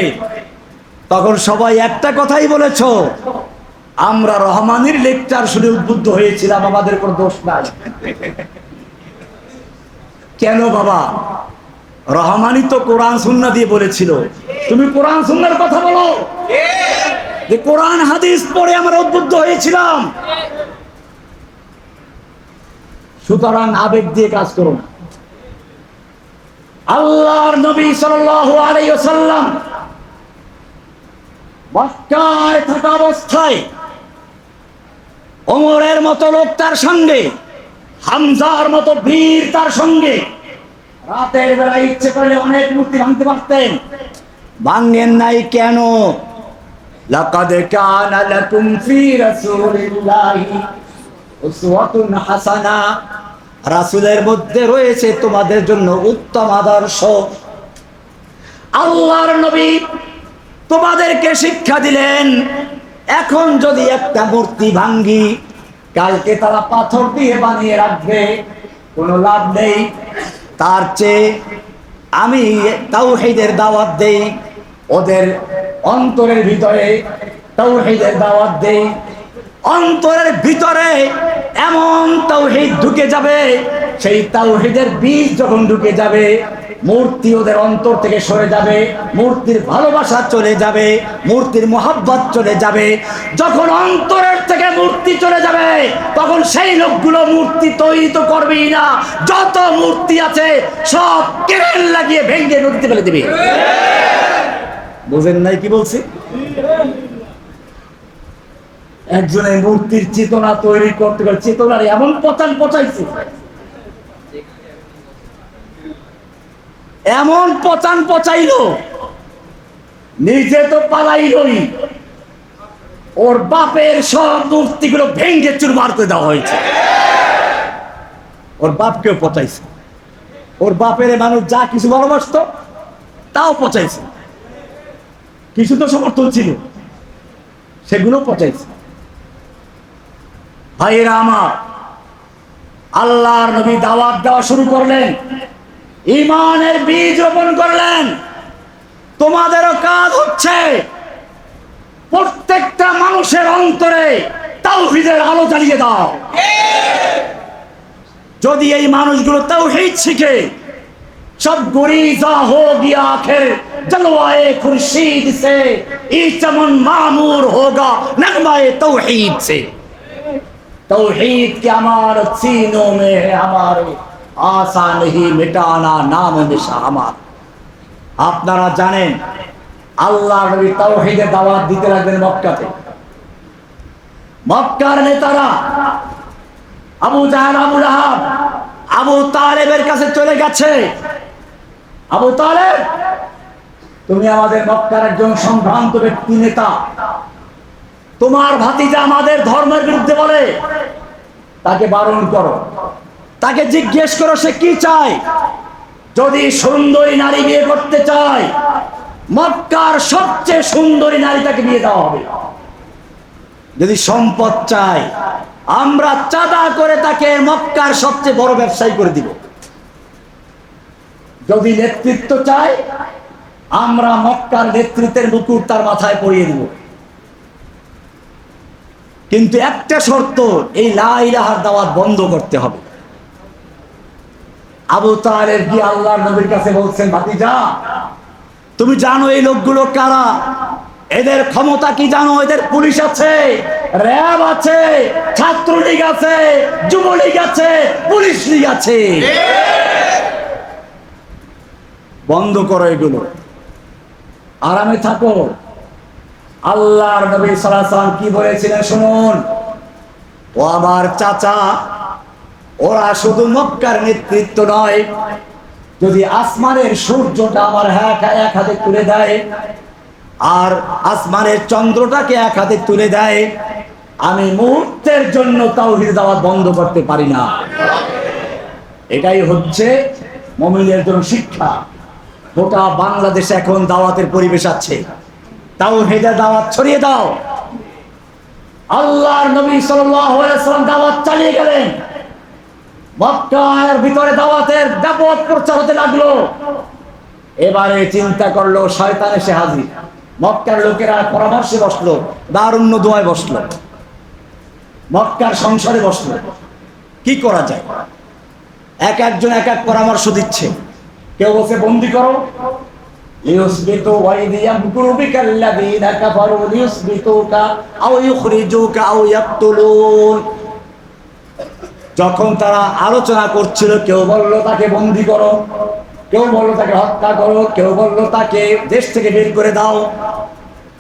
তখন সবাই একটা কথাই বলেছো, আমরা রহমানির লেকচার শুনে উদ্বুদ্ধ হয়েছিলাম, আমাদের কোনো দোষ নাই। কেন বাবা? রহমানি তো কোরআন সুন্নাহ দিয়ে বলেছিল, তুমি কোরআন সুন্নাহর কথা বলো। যে কোরআন হাদিস পড়ে আমরা উদ্বুদ্ধ হয়েছিলাম। সুতরাং আবেগ দিয়ে কাজ করুন। আল্লাহর নবী সাল্লাল্লাহু আলাইহি ওয়াসাল্লাম মক্কায় থাকা অবস্থায় ওমরের মতো লোক তার সঙ্গে, হামজার মতো বীর তার সঙ্গে, রাতের বেলা ইচ্ছে করলে অনেক মূর্তি ভাঙতে পারতেন। ভাঙেন নাই কেন? লাকাদ কানা লাকুম ফি রাসূলিল্লাহি উসওয়াতুন হাসানা, রাসূলের মধ্যে রয়েছে তোমাদের জন্য উত্তম আদর্শ। আল্লাহর নবী তোমাদেরকে শিক্ষা দিলেন, এখন যদি একটা মূর্তি ভাঙ্গি, কালকে তারা পাথর দিয়ে বানিয়ে রাখবে, কোনো লাভ নেই। তার চেয়ে আমি তাওহীদের দাওয়াত দেই, ওদের অন্তরের ভিতরে তাওহীদের দাওয়াত দেই। অন্তরের ভিতরে এমন তাওহীদ ঢুকে যাবে, সেই তাওহীদের বীজ যখন ঢুকে যাবে, মূর্তি ওদের অন্তর থেকে সরে যাবে, মূর্তির ভালোবাসা চলে যাবে, মূর্তির মোহাব্বত চলে যাবে। যখন অন্তরের থেকে মূর্তি চলে যাবে, তখন সেই লোকগুলো মূর্তি তৈরি তো করবেই না, যত মূর্তি আছে সব কেরেন লাগিয়ে ভেঙে নদীতে ফেলে দিবে। বুঝেন নাই কি বলছি? একজনের মূর্তির চেতনা তৈরি করতে গেলে চেতনার এমন পচান পচাইছে, এমন পচান পচাইলো, নিজে তো পালাইলই, ওর বাপের সব মূর্তিগুলো ভেঙে চুরমার করে দেওয়া হয়েছে। ওর বাপকেও পচাইছে, ওর বাপের মানুষ যা কিছু ভালোবাসতো তাও পচাইছে, কিছু তো সমর্থন ছিল সেগুলো পচাইছে। ভাইয়েরা আমার, আল্লাহর নবী দাওয়াত দেওয়া শুরু করলেন, ঈমানের বীজ রোপণ করলেন। তোমাদেরও কাজ হচ্ছে প্রত্যেকটা মানুষের অন্তরে তাওহীদের আলো জ্বালিয়ে দাও। যদি এই মানুষগুলো তাওহীদ শিখে, সব গুরিজা হো গিয়া আখের जलवाए खुर्शीद से ई चमन मामूर होगा नगमाए तौहीद से। तौहीद की अमारत सीनों में है हमारे, आशा नहीं मिटाना नाम निशा हमारा। আপনারা জানেন আল্লাহ নবী তাওহীদের দাওয়াত দিতে লাগলেন মক্কাতে। মক্কার নেতারা আবু জাহল, আবু লাহাব, আবু তালেবের কাছে চলে গেছে। আবু তালেব, তুমি আমাদের মক্কার একজন সম্ভ্রান্ত ব্যক্তি, নেতা, তোমার ভাতিজা আমাদের ধর্মের বিরুদ্ধে বলে, তাকে বারণ করো, তাকে জিজ্ঞেস করো সে কি চায়। যদি সুন্দরী নারী বিয়ে করতে চায়, মক্কার সবচেয়ে সুন্দরী নারী তাকে বিয়ে দেওয়া হবে। যদি সম্পদ চায়, আমরা চাঁদা করে তাকে মক্কার সবচেয়ে বড় ব্যবসায়ী করে দিব। যদি নেতৃত্ব চায়, আমরা মক্কার নেতৃত্বের মুকুট তার মাথায় পরিয়ে দিব। কিন্তু একটা শর্ত, এই লা ইলাহার দাওয়াত বন্ধ করতে হবে। আবু তালেব কি আল্লাহর নবীর কাছে বলছেন, ভাতিজা তুমি জানো এই লোকগুলো কারা? এদের ক্ষমতা কি জানো? এদের পুলিশ আছে, র্যাব আছে, ছাত্রলীগ আছে, যুবলীগ আছে, পুলিশ লীগ আছে। বন্ধ করো এগুলো, আরামে থাকো। আল্লাহর নবী সাল্লাল্লাহু আলাইহি ওয়াসাল্লাম কি বলেছিলেন শুনুন। ও আমার চাচা, ওরা শুধু মক্কার নেতৃত্ব নয়, যদি আসমানের সূর্যটা আমার এক হাতে তুলে দেয় আর আসমানের চন্দ্রটাকে এক হাতে তুলে দেয়, আমি মুহূর্তের জন্য তাওহীদ দাওয়াত বন্ধ করতে পারি না। এটাই হচ্ছে মুমিনের জন্য শিক্ষা। গোটা বাংলাদেশে এখন দাওয়াতের পরিবেশ আছে, তাওহীদের দাওয়াত ছড়িয়ে দাও। আল্লাহর নবী সাল্লাল্লাহু আলাইহি ওয়াসাল্লাম দাওয়াত চালিয়ে গেলেন, মক্কার ভিতরে দাওয়াতের ব্যাপক প্রচার হতে লাগলো। এবারে চিন্তা করলো শয়তান এসে হাজির। মক্কার লোকেরা পরামর্শে বসলো, দারুণ্য দোয়ায় বসলো, মক্কার সংসারে বসলো, কি করা যায়। এক একজন এক এক পরামর্শ দিচ্ছে। কেউ বলছে বন্দি করো, লিউসবিতু ওয়াইদি ইয়ামকুরু বিকাল্লাযীনা কাফারু লিউসবিতুকা আও ইউখরিজুকা আও ইয়াকতুলুন। যখন তারা আলোচনা করছিল, কেউ বলল তাকে বন্দী করো, কেউ বলল তাকে হত্যা করো, কেউ বলল তাকে দেশ থেকে বের করে দাও।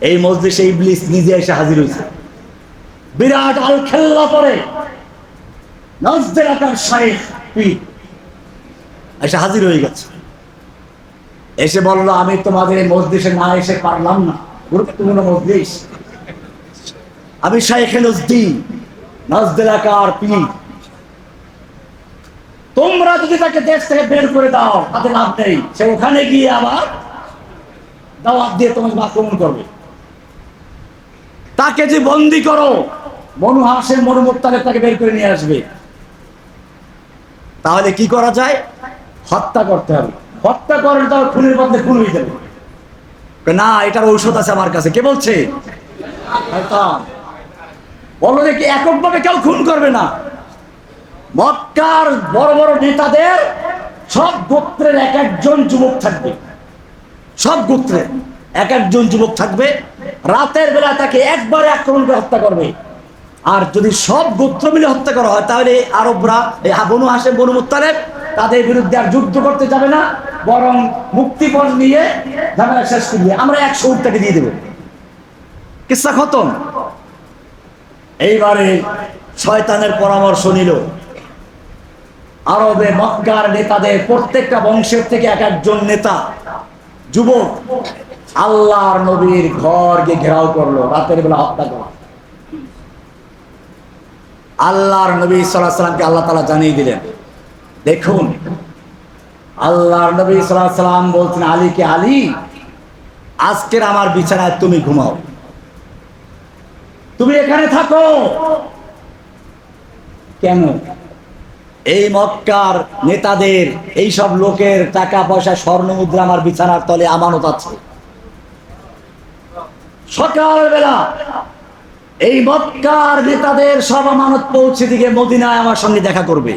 এই মজলিসে ইবলিস নিজে এসে হাজির হয়েছে, বিরাট আল খেল্লা পরে নজদের আকার শাইখ পীর এসে হাজির হয়ে গেছে। এসে বলল, আমি তোমাদের এই মজলিসে না এসে পারলাম না, গুরুত্বপূর্ণ মজলিস, আমি শাইখে নজদি, নজদের আকার পীর, তোমরা যদি তাকে দেশ থেকে বের করে দাও তাতে লাভ নেই, সে ওখানে গিয়ে আবার দাওয়াত দিয়ে তোমাকে আক্রমণ করবে। তাকে যে বন্দি করো, বনু হাশিম বনু মুত্তালিব তাকে বের করে নিয়ে আসবে। তাহলে কি করা যায়? হত্যা করতে হবে। হত্যা করলে তার খুনের বদলে খুন হয়ে যাবে। না, এটার ঔষধ আছে আমার কাছে। কে বলছে? বলো দেখি, এককভাবে কেউ খুন করবে না। মক্কার বড় বড় নেতাদের সব গোত্রের এক একজন যুবক থাকবে, সব গোত্রের এক একজন যুবক থাকবে। রাতের বেলা তাকে একবারে আক্রমণ করে হত্যা করবে। আর যদি সব গোত্র মিলে হত্যা করা হয়, তাহলে আরবরা, বনু হাশিম বনু মুত্তালিব, তাদের বিরুদ্ধে আর যুদ্ধ করতে যাবে না, বরং মুক্তিপণ নিয়ে ঝামেলা শেষ করিয়ে আমরা 100 উট তাকে দিয়ে দেব, কিসসা খতম। এইবারে শয়তানের পরামর্শ নিল। আরবে মক্কার নেতাদের প্রত্যেকটা বংশের থেকে এক একজন নেতা, যুবক, আল্লাহর নবীর ঘর গিয়ে ঘেরাও করলো, রাতের বেলা হত্যা করলো। আল্লাহর নবী সাল্লাল্লাহু আলাইহি সাল্লামকে আল্লাহ তাআলা জানিয়ে দিলেন, দেখুন আল্লাহর নবী সাল্লাল্লাহু আলাইহি সাল্লাম বলছেন আলীকে, আলী আজকের আমার বিছানায় তুমি ঘুমাও, তুমি এখানে থাকো। কেন? এই মক্কার নেতাদের, এই সব লোকের টাকা পয়সা স্বর্ণ মুদ্রা আমার বিছানার তলে আমানত আছে। সকালবেলা এই মক্কার নেতাদের সব আমানত পৌঁছে দিকে মদিনায় আমার সঙ্গে দেখা করবে।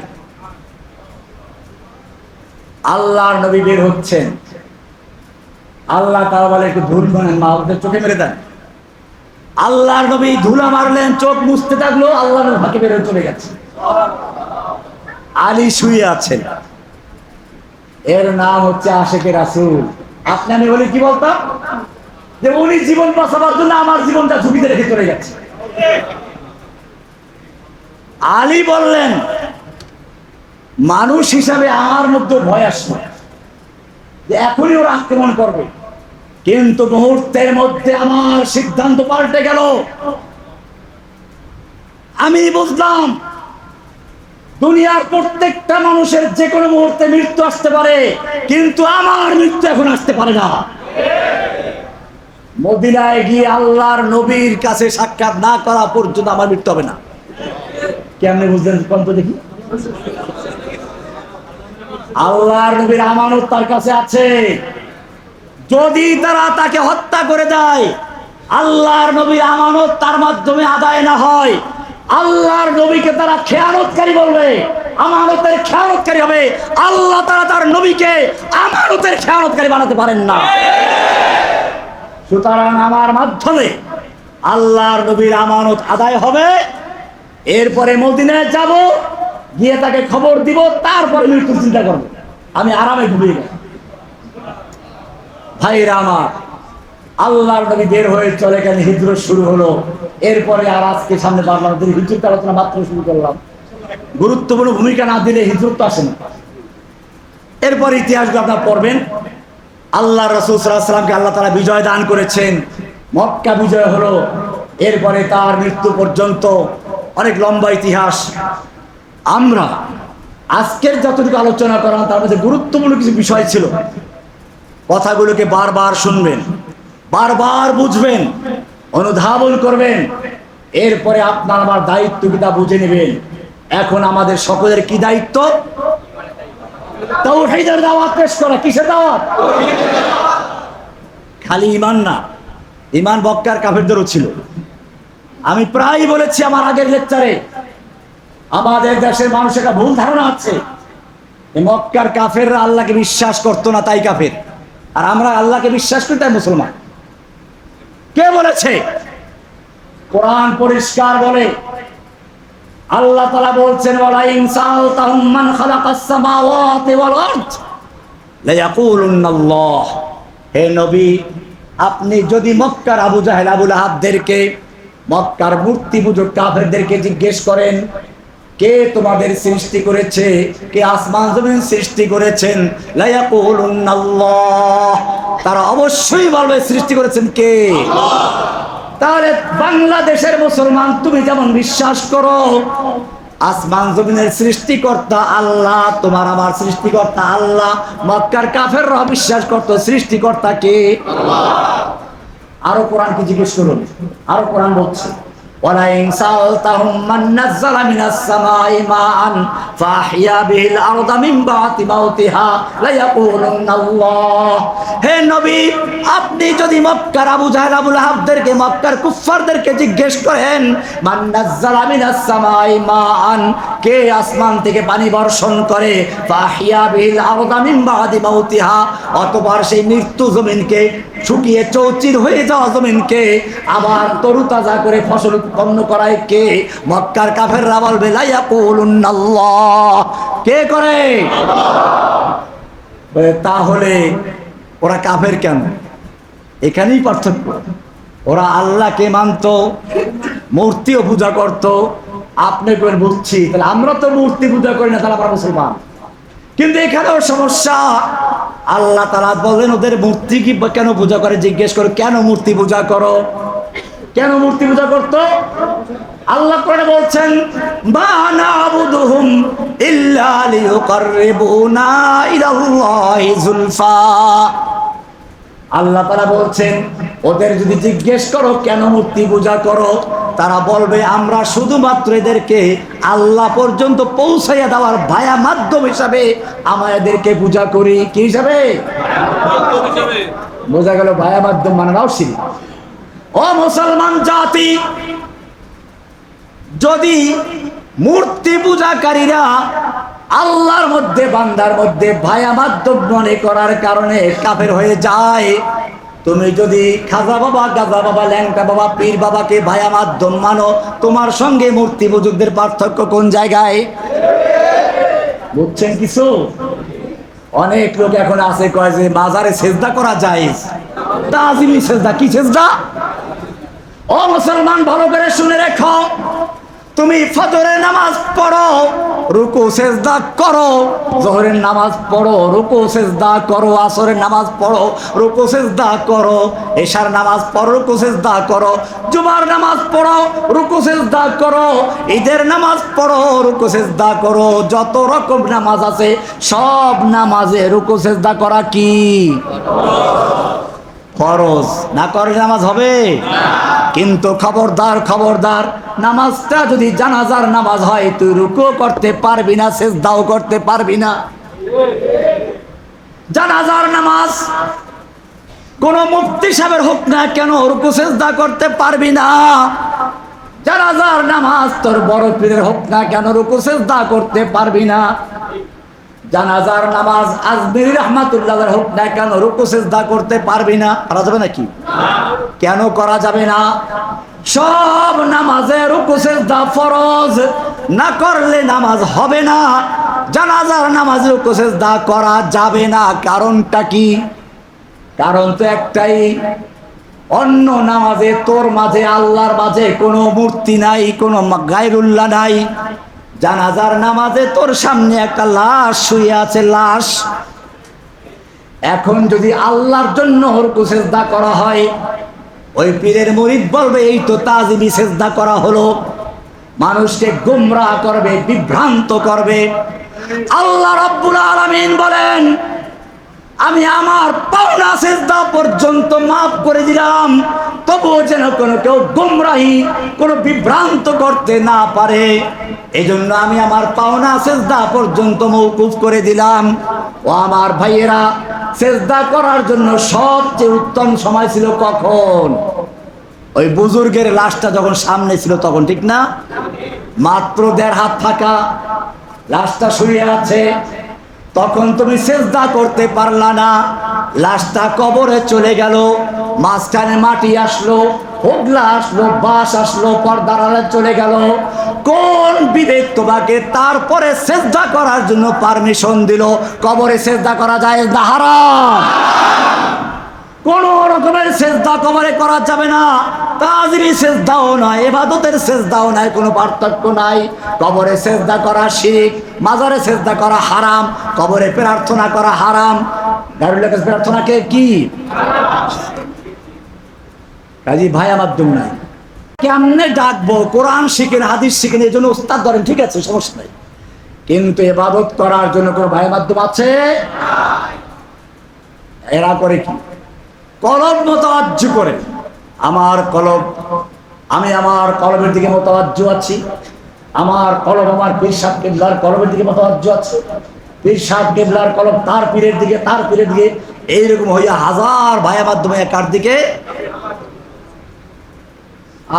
আল্লাহর নবী বের হচ্ছেন, আল্লাহ তাআলা বলে একটু ধুল বানান, মা ওদের চোখে মেরে দেন। আল্লাহর নবী ধুলা মারলেন, চোখ মুছতে থাকলো, আল্লাহর নবী ফাঁকে বের হয়ে চলে গেছে। আলী শুয়ে আছেন, এর নাম হচ্ছে আশেকে রাসূল। আপনি আমি বলি কি বলতাম যে উনি জীবন বাঁচাবার জন্য আমার জীবনটা ঝুঁকিতে রেখে চলে গেছে। আলী বললেন মানুষ হিসাবে আমার মধ্যে ভয় আসবে যে এখনই ওরা আক্রমণ করবে, কিন্তু মুহূর্তের মধ্যে আমার সিদ্ধান্ত পাল্টে গেল। আমি বুঝলাম দুনিয়ার প্রত্যেকটা মানুষের যে কোনো মুহূর্তে মৃত্যু আসতে পারে, কিন্তু আমার মৃত্যু এখন আসতে পারে না। মদিনায় গিয়ে আল্লাহর নবীর কাছে সাক্ষাৎ না করা পর্যন্ত আমার মৃত্যু হবে না। কেমনে বুঝলেন কন্ত দেখি? আল্লাহর নবীর আমানত তার কাছে আছে, যদি তারা তাকে হত্যা করে দেয়, আল্লাহর নবীর আমানত তার মাধ্যমে আদায় না হয়, আল্লাহর নবীকে তারা খেয়ানতকারী বলবে, আমানতের খেয়ানতকারী হবে। আল্লাহ তাআলা তার নবীকে আমানতের খেয়ানতকারী বানাতে পারেন না। সুতরাং আমার মাধ্যমে আল্লাহর নবীর আমানত আদায় হবে, এরপরে মদিনায় যাব, গিয়ে তাকে খবর দিব, তারপরে মৃত্যুর চিন্তা করব। আমি আরামে ঘুমিয়ে গেলাম। ভাইরা আমার, আল্লাহর নবী বের হয়ে চলে গেলেন, হিজরত শুরু হলো। এরপরে আর আজকে সামনে বাংলাদেশের হিজরত আলোচনা মাত্র শুরু করলাম। গুরুত্বপূর্ণ ভূমিকা না দিলে হিজরত তো আসে না। এরপরে ইতিহাসগুলো আপনারা পড়বেন। আল্লাহ রাসূল সাল্লাল্লাহু আলাইহি ওয়াসাল্লামকে আল্লাহ তাআলা বিজয় দান করেছেন, মক্কা বিজয় হলো, এরপরে তার মৃত্যু পর্যন্ত অনেক লম্বা ইতিহাস। আমরা আজকের যতটুকু আলোচনা করা তার মধ্যে গুরুত্বপূর্ণ কিছু বিষয় ছিল। কথাগুলোকে বারবার শুনবেন, বারবার বুঝবেন, অনুধাবন করবেন, এরপরে আপনার আমার দায়িত্ব কিটা বুঝে নেবেন। এখন আমাদের সকলের কি দায়িত্ব? তাওহীদের দাওয়াত পেশ করা। কিসের দাওয়াত? খালি ঈমান না, ঈমান মক্কার কাফেরদেরও ছিল। আমি প্রায় বলেছি আমার আগের লেকচারে, আমাদের দেশের মানুষের একটা ভুল ধারণা আছে, মক্কার কাফেররা আল্লাহকে বিশ্বাস করতো না তাই কাফের, আর আমরা আল্লাহকে বিশ্বাস করি তাই মুসলমান। কে বলেছে? কোরআন পরিষ্কার বলে, আল্লাহ তাআলা বলছেন ওয়ালা ইন সাআলতাহুম মান খালাকাস সামাওয়াতি ওয়াল আরদ লায়াকুলুন্নাল্লাহ। হে নবী, আপনি যদি মক্কার আবু জাহেল, আবু লাহাবদেরকে, মক্কার মূর্তি পূজক কাফেরদেরকে জিজ্ঞেস করেন কে তোমাদের সৃষ্টি করেছে, কে আসমান জমিন সৃষ্টি করেছেন, লায়াকুলুন্নাল্লাহ, তারা অবশ্যই বলবে সৃষ্টি করেছেন কে? তাহলে বাংলাদেশের মুসলমান তুমি যেমন বিশ্বাস করো আসমান জমিনের সৃষ্টিকর্তা আল্লাহ, তোমার আমার সৃষ্টিকর্তা আল্লাহ, মক্কার কাফেররা বিশ্বাস করত সৃষ্টিকর্তা কে? আল্লাহ। আরো কোরআনকে জিজ্ঞেস করুন, আরো কোরআন বলছে ওয়ালা ইন সাআলতাহুম মান নাযালা মিনাস সামাই মাআন ফাহিয়া বিহিল আরদা মিন বাদি মাউতিহা লায়াকুলুন্নাল্লাহ। হে নবী, আপনি যদি মক্কার আবু জাহেল, আবু লাহাবদেরকে, মক্কার কুফফারদেরকে জিজ্ঞেস করেন মান নাযালা মিনাস সামাই মাআন, কে আসমান থেকে পানি বর্ষণ করে, ফাহিয়া বিহিল আরদা মিন বাদি মাউতিহা, অতঃপর সেই মৃত্যু জমিনকে, শুকিয়ে চৌচির হয়ে যাওয়া জমিনকে আবার তরুতাজা করে ফসল উৎপন্ন করায় কে? মক্কার কাফেররা বলবে লায়াকুলুন্নাল্লাহ। কে করে? তাহলে ওরা কাফের কেন? এখানেই পার্থক্য। ওরা আল্লাহকে মানত, মূর্তিও পূজা করত। আপনি কেন বুঝছি, তাহলে আমরা তো মূর্তি পূজা করি না, তাহলে আমরা মুসলমান। কিন্তু এখানেও সমস্যা। আল্লাহ তাআলা বলেন ওদের মূর্তি কি কেন পূজা করে? জিজ্ঞেস করো কেন মূর্তি পূজা করো, কেন মূর্তি পূজা করতো? আল্লাহ কোরআনে বলছেন মা না'বুদুহুম ইল্লা লিয়ুকাররিবুনা ইলাল্লাহি যুলফা। আল্লাহ তাআলা বলছেন ওদের যদি জিজ্ঞেস করো কেন মূর্তি পূজা করো, তারা বলবে আমরা শুধুমাত্র এদেরকে আল্লাহ পর্যন্ত পৌঁছাইয়া দেওয়ার ভায়া মাধ্যম হিসাবে আমাদেরকে পূজা করি। কি হিসাবে? বোঝা গেল ভায়া মাধ্যম মানে নাও শিরক। ও মুসলমান জাতি, যদি মূর্তি পূজাকারীরা আল্লাহর মধ্যে বান্দার মধ্যে ভায়া মাধ্যম মনে করার কারণে কাফের হয়ে যায়। তুমি যদি খাজা বাবা, গাজা বাবা, ল্যাংটা বাবা, পীর বাবাকে ভায়া মাধ্যম মানো, তোমার সঙ্গে মূর্তি বুজুর্গদের পার্থক্য কোন জায়গায়? বুঝছেন কিছু? অনেক লোক এখন আছে কয় যে মাজারে সেজদা করা যায়, তাজিমি সেজদা। কি সেজদা? ও মুসলমান, ভালো করে শুনে রেখো, তুমি ফজরের নামাজ পড়ো, রুকু সেজদা করো, জোহরের নামাজ পড়ো, রুকু সেজদা করো, আসরের নামাজ পড়ো, রুকু সেজদা করো, এশার নামাজ পড়ো, রুকু সেজদা করো, জুমার নামাজ পড়ো, রুকু সেজদা করো, ঈদের নামাজ পড়ো, রুকু সেজদা করো। যত রকম নামাজ আছে সব নামাজে রুকু সেজদা করা কি ফরজ? না করলে নামাজ হবে? কিন্তু খবরদার, খবরদার, নামাজটা যদি জানাজার নামাজ হয়, তুই রুকুও করতে পারবি না, সেজদাও করতে পারবি না। জানাজার নামাজ কোন মুফতি সাহেবের হোক না কেন, রুকু সেজদা করতে পারবি না। জানাজার নামাজ তোর বড় পীরের হোক না কেন, রুকু সেজদা করতে পারবি না। জানাজার নামাজ আজমিরি রহমাতুল্লাহর হোক না কেন, রুকু সেজদা করতে পারবি না। করা যাবে নাকি? কেন করা যাবে না? সব নামাজে রুকু সেজদা ফরজ, না করলে নামাজ হবে না। জানাজার নামাজ রুকু সেজদা করা যাবে না। কারণটা কি? কারণ তো একটাই, অন্য নামাজে তোর মাঝে আল্লাহর মাঝে কোনো মূর্তি নাই, কোনো গায়রুল্লাহ নাই। জানাজার নামাজে তোর সামনে একটা লাশ শুয়ে আছে, লাশ। এখন যদি আল্লাহর জন্য রুকু সেজদা করা হয়, ওই পীরের মুরিদ বলবে এই তো তাজিমি সেজদা করা হলো, মানুষকে গোমরাহ করবে, বিভ্রান্ত করবে। আল্লাহ রাব্বুল আলামিন বলেন, আমি আমার পাওনা সেজদা পর্যন্ত মাফ করে দিলাম, তবুও যেন কোনো কেউ গোমরাহি, কোনো বিভ্রান্ত করতে না পারে। এই জন্য আমি আমার পাওনা সেজদা পর্যন্ত মওকুফ করে দিলাম। ও আমার ভাইয়েরা, সেজদা করার জন্য সবচেয়ে উত্তম সময় ছিল কখন? ওই বুজুর্গের লাশটা যখন সামনে ছিল তখন, ঠিক না? মাত্র 1.5 হাত ফাঁকা, লাশটা শুয়ে আছে, তখন তুমি সেজদা করতে পারলা না। লাশটা কবরে চলে গেল, মাঝখানে মাটি আসলো, হোগলা আসলো, বাঁশ আসলো, পর্দার আড়ালে চলে গেল। কোন বিবেক তোমাকে তারপরে সেজদা করার জন্য পারমিশন দিল? কবরে সেজদা করা যায় না, হারাম। কোন রকমের সেজদা কবরে করা যাবে না। তাজিমি সেজদাও নয়, ইবাদতের সেজদাও নাই, কোনো পার্থক্য নাই। কবরে সেজদা করা শিরক, মাজারে সেজদা করা হারাম, কবরে প্রার্থনা করা হারাম। গায়রুল্লাহর কাছে প্রার্থনাকে কি কাজী ভাইয়া মাধ্যম নাই। কেমনে ডাকবো? কোরআন শিখেন, হাদিস শিখেন, এই জন্য উস্তাদ ধরেন, ঠিক আছে, সমস্যা নাই। কিন্তু ইবাদত করার জন্য কোনো ভাইয়া মাধ্যম আছে? এরা করে কি? কলব মোতাওয়াজ্জু করে। আমার কলব, আমি আমার কলবের দিকে মোতাওয়াজ্জু আছি, আমার কলব আমার পীর সাহেব কিবলার কলবের দিকে মোতাওয়াজ্জু আছে, পীর সাহেব কিবলার কলব তার পীরের দিকে, তার পীরের দিকে, এইরকম হইয়া হাজার ভাইয়া মাধ্যমে কার দিকে?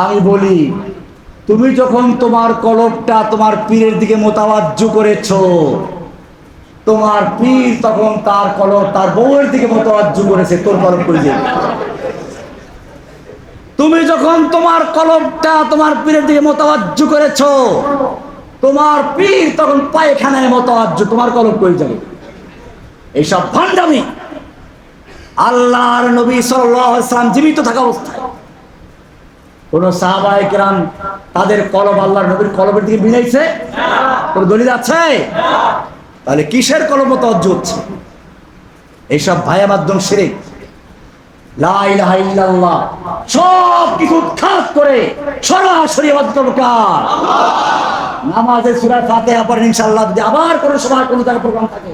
আমি বলি, তুমি যখন তোমার কলবটা তোমার পীরের দিকে মোতাওয়াজ্জু করেছো, তোমার পীর তখন তার কলব তার বউয়ের দিকে মোতাওয়াজ্জু করেছে, তোর কলব করে যাবে। তুমি যখন তোমার কলবটা তোমার পীরের দিকে মোতাওয়াজ্জু করেছো, তোমার পীর তখন পায়খানায় মোতাওয়াজ্জু, তোমার কলব করে যাবে। এইসব ভণ্ডামি। আল্লাহর নবী সাল্লাল্লাহু আলাইহি ওয়াসাল্লাম জীবিত থাকা অবস্থায় কোন সাহাবায়ে কেরাম তাদের কলব আল্লাহর নবীর কলবের দিকে মিলাইছে? কোন দলিল আছে? তাহলে কিসের কলব মোতাওয়াজ্জু হচ্ছে? এইসব ভাইয়া মাধ্যম শিরক। লা ইলাহা ইল্লাল্লাহ সব কিছু উৎখাত করে সরাসরি অধ্যবকার নামাজে সূরা ফাতিহা পড়েন। ইনশাআল্লাহ যদি আবার কোন সময় কোন জায়গায় প্রোগ্রাম থাকে,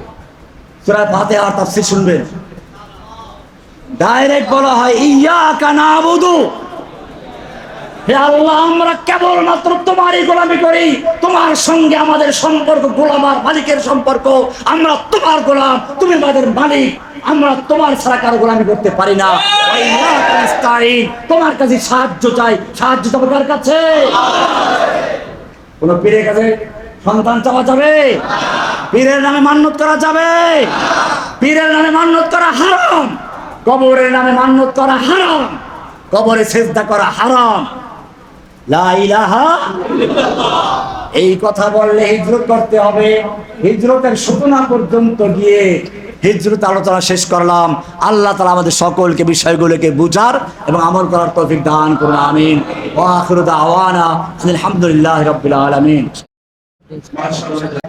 সূরা ফাতিহা আর তাফসীর শুনবেন। ডাইরেক্ট বলা হয় ইয়্যাকা না'বুদু, হে আল্লাহ, আমরা কেবলমাত্র তোমারই গোলামি করি, তোমার সঙ্গে আমাদের সম্পর্ক গোলাম আর মালিকের সম্পর্ক, আমরা তোমার গোলাম, তুমি আমাদের মালিক, আমরা তোমার ছাড়া কারো গোলামি করতে পারি না। তোমার কাছে সাহায্য চাই, সাহায্য তোমার কার কাছে? কোন পীরের কাছে সন্তান চাওয়া যাবে? পীরের নামে মান্যত করা যাবে? পীরের নামে মান্যত করা হারাম। কবরের নামে মান্যত করা হারাম। কবরে সেজদা করা হারাম। লা ইলাহা ইল্লাল্লাহ। এই কথা বললে হিজরত করতে হবে। হিজরতের সূচনা পর্যন্ত গিয়ে হিজরত আলোচনা শেষ করলাম। আল্লাহ তাআলা আমাদের সকলকে বিষয়গুলোকে বুঝার এবং আমল করার তৌফিক দান করুন, আমিন। ওয়া আখিরু দাওয়ানা আলহামদুলিল্লাহি রাব্বিল আলামিন। মাশাআল্লাহ।